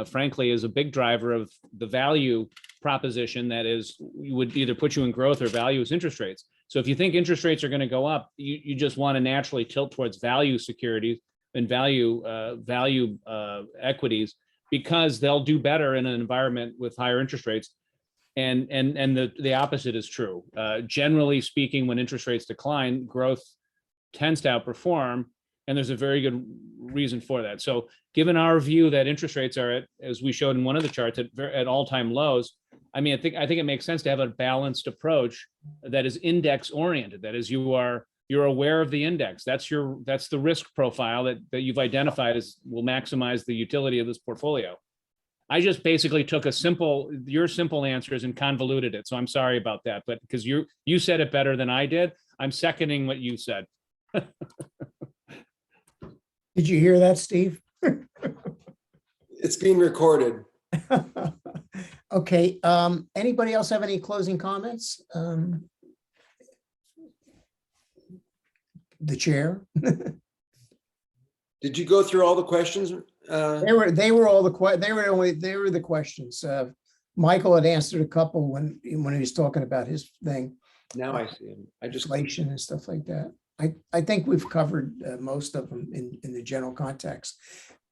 frankly, is a big driver of the value proposition that would either put you in growth or value is interest rates. So if you think interest rates are going to go up, you just want to naturally tilt towards value securities and value equities, because they'll do better in an environment with higher interest rates. And the opposite is true. Generally speaking, when interest rates decline, growth tends to outperform, and there's a very good reason for that. So given our view that interest rates are at, as we showed in one of the charts, at all-time lows, I think it makes sense to have a balanced approach that is index oriented. That is, you're aware of the index. That's the risk profile that you've identified as will maximize the utility of this portfolio. I just basically took your simple answers and convoluted it. So I'm sorry about that, but because you said it better than I did, I'm seconding what you said. Did you hear that, Steve? it's being recorded. Okay, anybody else have any closing comments? The chair. Did you go through all the questions? They were the questions. Michael had answered a couple when he was talking about his thing, Now I see him. I just inflation and stuff like that. I think we've covered most of them in the general context.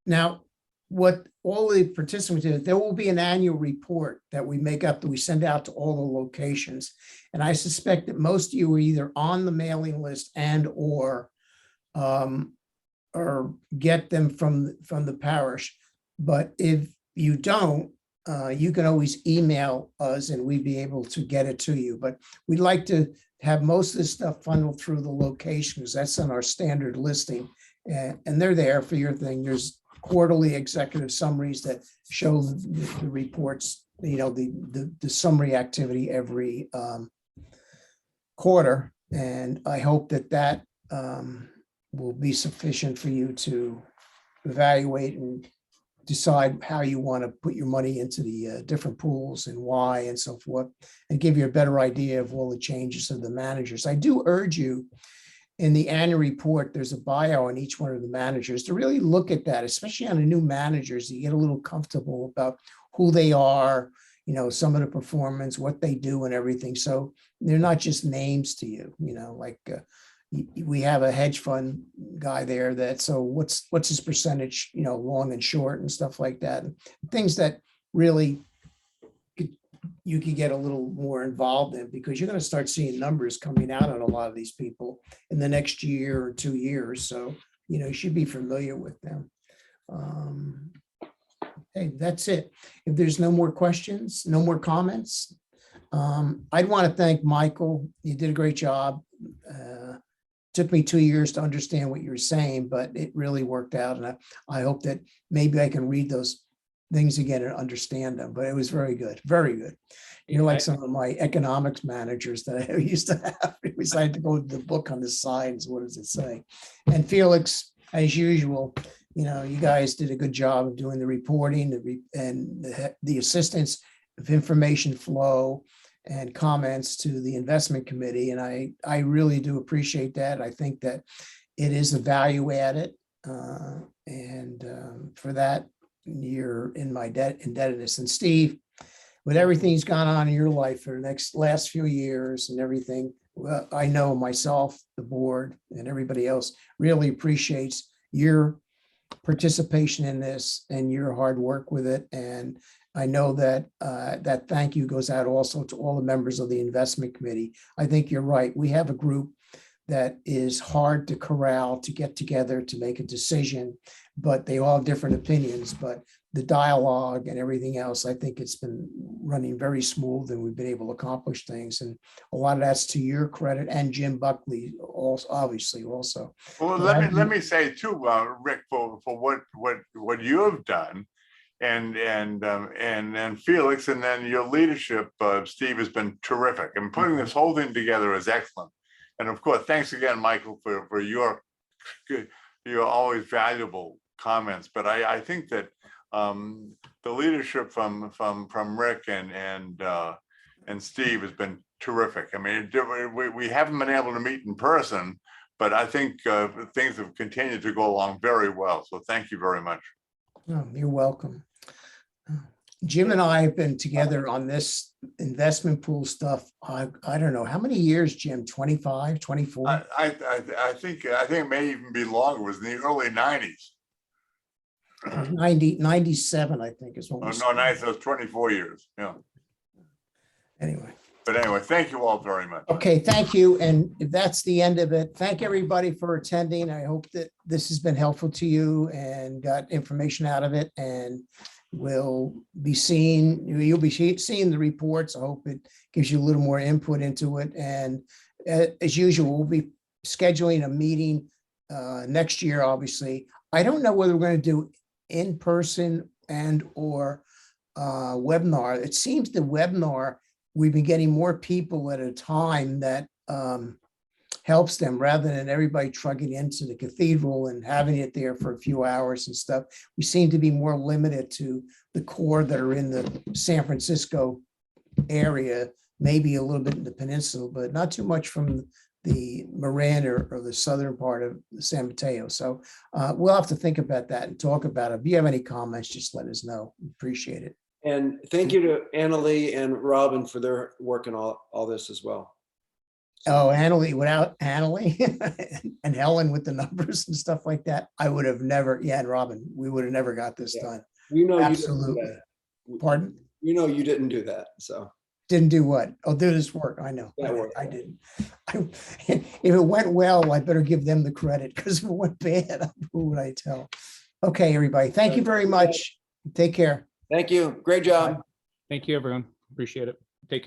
Now, what all the participants did, there will be an annual report that we make up that we send out to all the locations. And I suspect that most of you are either on the mailing list and or get them from the parish. But if you don't, you can always email us and we'd be able to get it to you. But we'd like to have most of this stuff funneled through the locations. That's on our standard listing. And they're there for your thing. There's quarterly executive summaries that show the reports, the summary activity every quarter. And I hope that will be sufficient for you to evaluate and decide how you want to put your money into the different pools and why and so forth, and give you a better idea of all the changes of the managers. I do urge you, in the annual report, there's a bio on each one of the managers to really look at that, especially on the new managers. You get a little comfortable about who they are, some of the performance, what they do and everything. So they're not just names to you, we have a hedge fund guy there so what's his percentage, long and short and stuff like that. And things that really you could get a little more involved in, because you're going to start seeing numbers coming out on a lot of these people in the next year or 2 years. So, you should be familiar with them. Hey, that's it. If there's no more questions, no more comments, I'd want to thank Michael. You did a great job. Took me 2 years to understand what you were saying, but it really worked out. And I hope that maybe I can read those things again and understand them, but it was very good, very good. You're like some of my economics managers that I used to have. I had to go to the book on the sides. What does it say? And Felix, as usual, you guys did a good job of doing the reporting and the assistance of information flow and comments to the investment committee. And I really do appreciate that. I think that it is a value added. And for that, you're in my indebtedness. And Steve, with everything that's gone on in your life for the last few years and everything, well, I know myself, the board, and everybody else really appreciates your participation in this and your hard work with it. And I know that that thank you goes out also to all the members of the investment committee. I think you're right. We have a group that is hard to corral, to get together, to make a decision, but they all have different opinions. But the dialogue and everything else, I think it's been running very smooth and we've been able to accomplish things. And a lot of that's to your credit and Jim Buckley also, obviously also. Well, let me say too, Rick, for what you have done, and Felix, and then your leadership, Steve, has been terrific. And putting this whole thing together is excellent. And of course, thanks again, Michael, for your always valuable comments. But I think that the leadership from Rick and Steve has been terrific. I mean, we haven't been able to meet in person, but I think things have continued to go along very well. So thank you very much. Oh, you're welcome. Jim and I have been together on this investment pool stuff. I don't know how many years, Jim, 25, 24? I think it may even be longer. It was in the early 90s. 97, I think is what we No, nice. That was 24 years. Yeah. Anyway. But anyway, thank you all very much. Okay, thank you. And if that's the end of it, thank everybody for attending. I hope that this has been helpful to you and got information out of it. And you'll be seeing the reports. I hope it gives you a little more input into it. And as usual, we'll be scheduling a meeting next year, obviously. I don't know whether we're going to do in person and or webinar. It seems the webinar, we've been getting more people at a time that helps them rather than everybody trucking into the cathedral and having it there for a few hours and stuff. We seem to be more limited to the core that are in the San Francisco area, maybe a little bit in the peninsula, but not too much from the Marin or the southern part of San Mateo. So we'll have to think about that and talk about it. If you have any comments, just let us know. Appreciate it. And thank you to Annalee and Robin for their work in all this as well. Oh, Annalee, without Annalee and Helen with the numbers and stuff like that, I would have never, yeah, and Robin, we would have never got this Yeah. done. We know you didn't do Absolutely. that. Pardon? You know you didn't do that, so. Didn't do what? Oh, do this work. I know. That work. I didn't. If it went well, I better give them the credit, because if it went bad, who would I tell? Okay, everybody. Thank you very much. Take care. Thank you. Great job. Thank you, everyone. Appreciate it.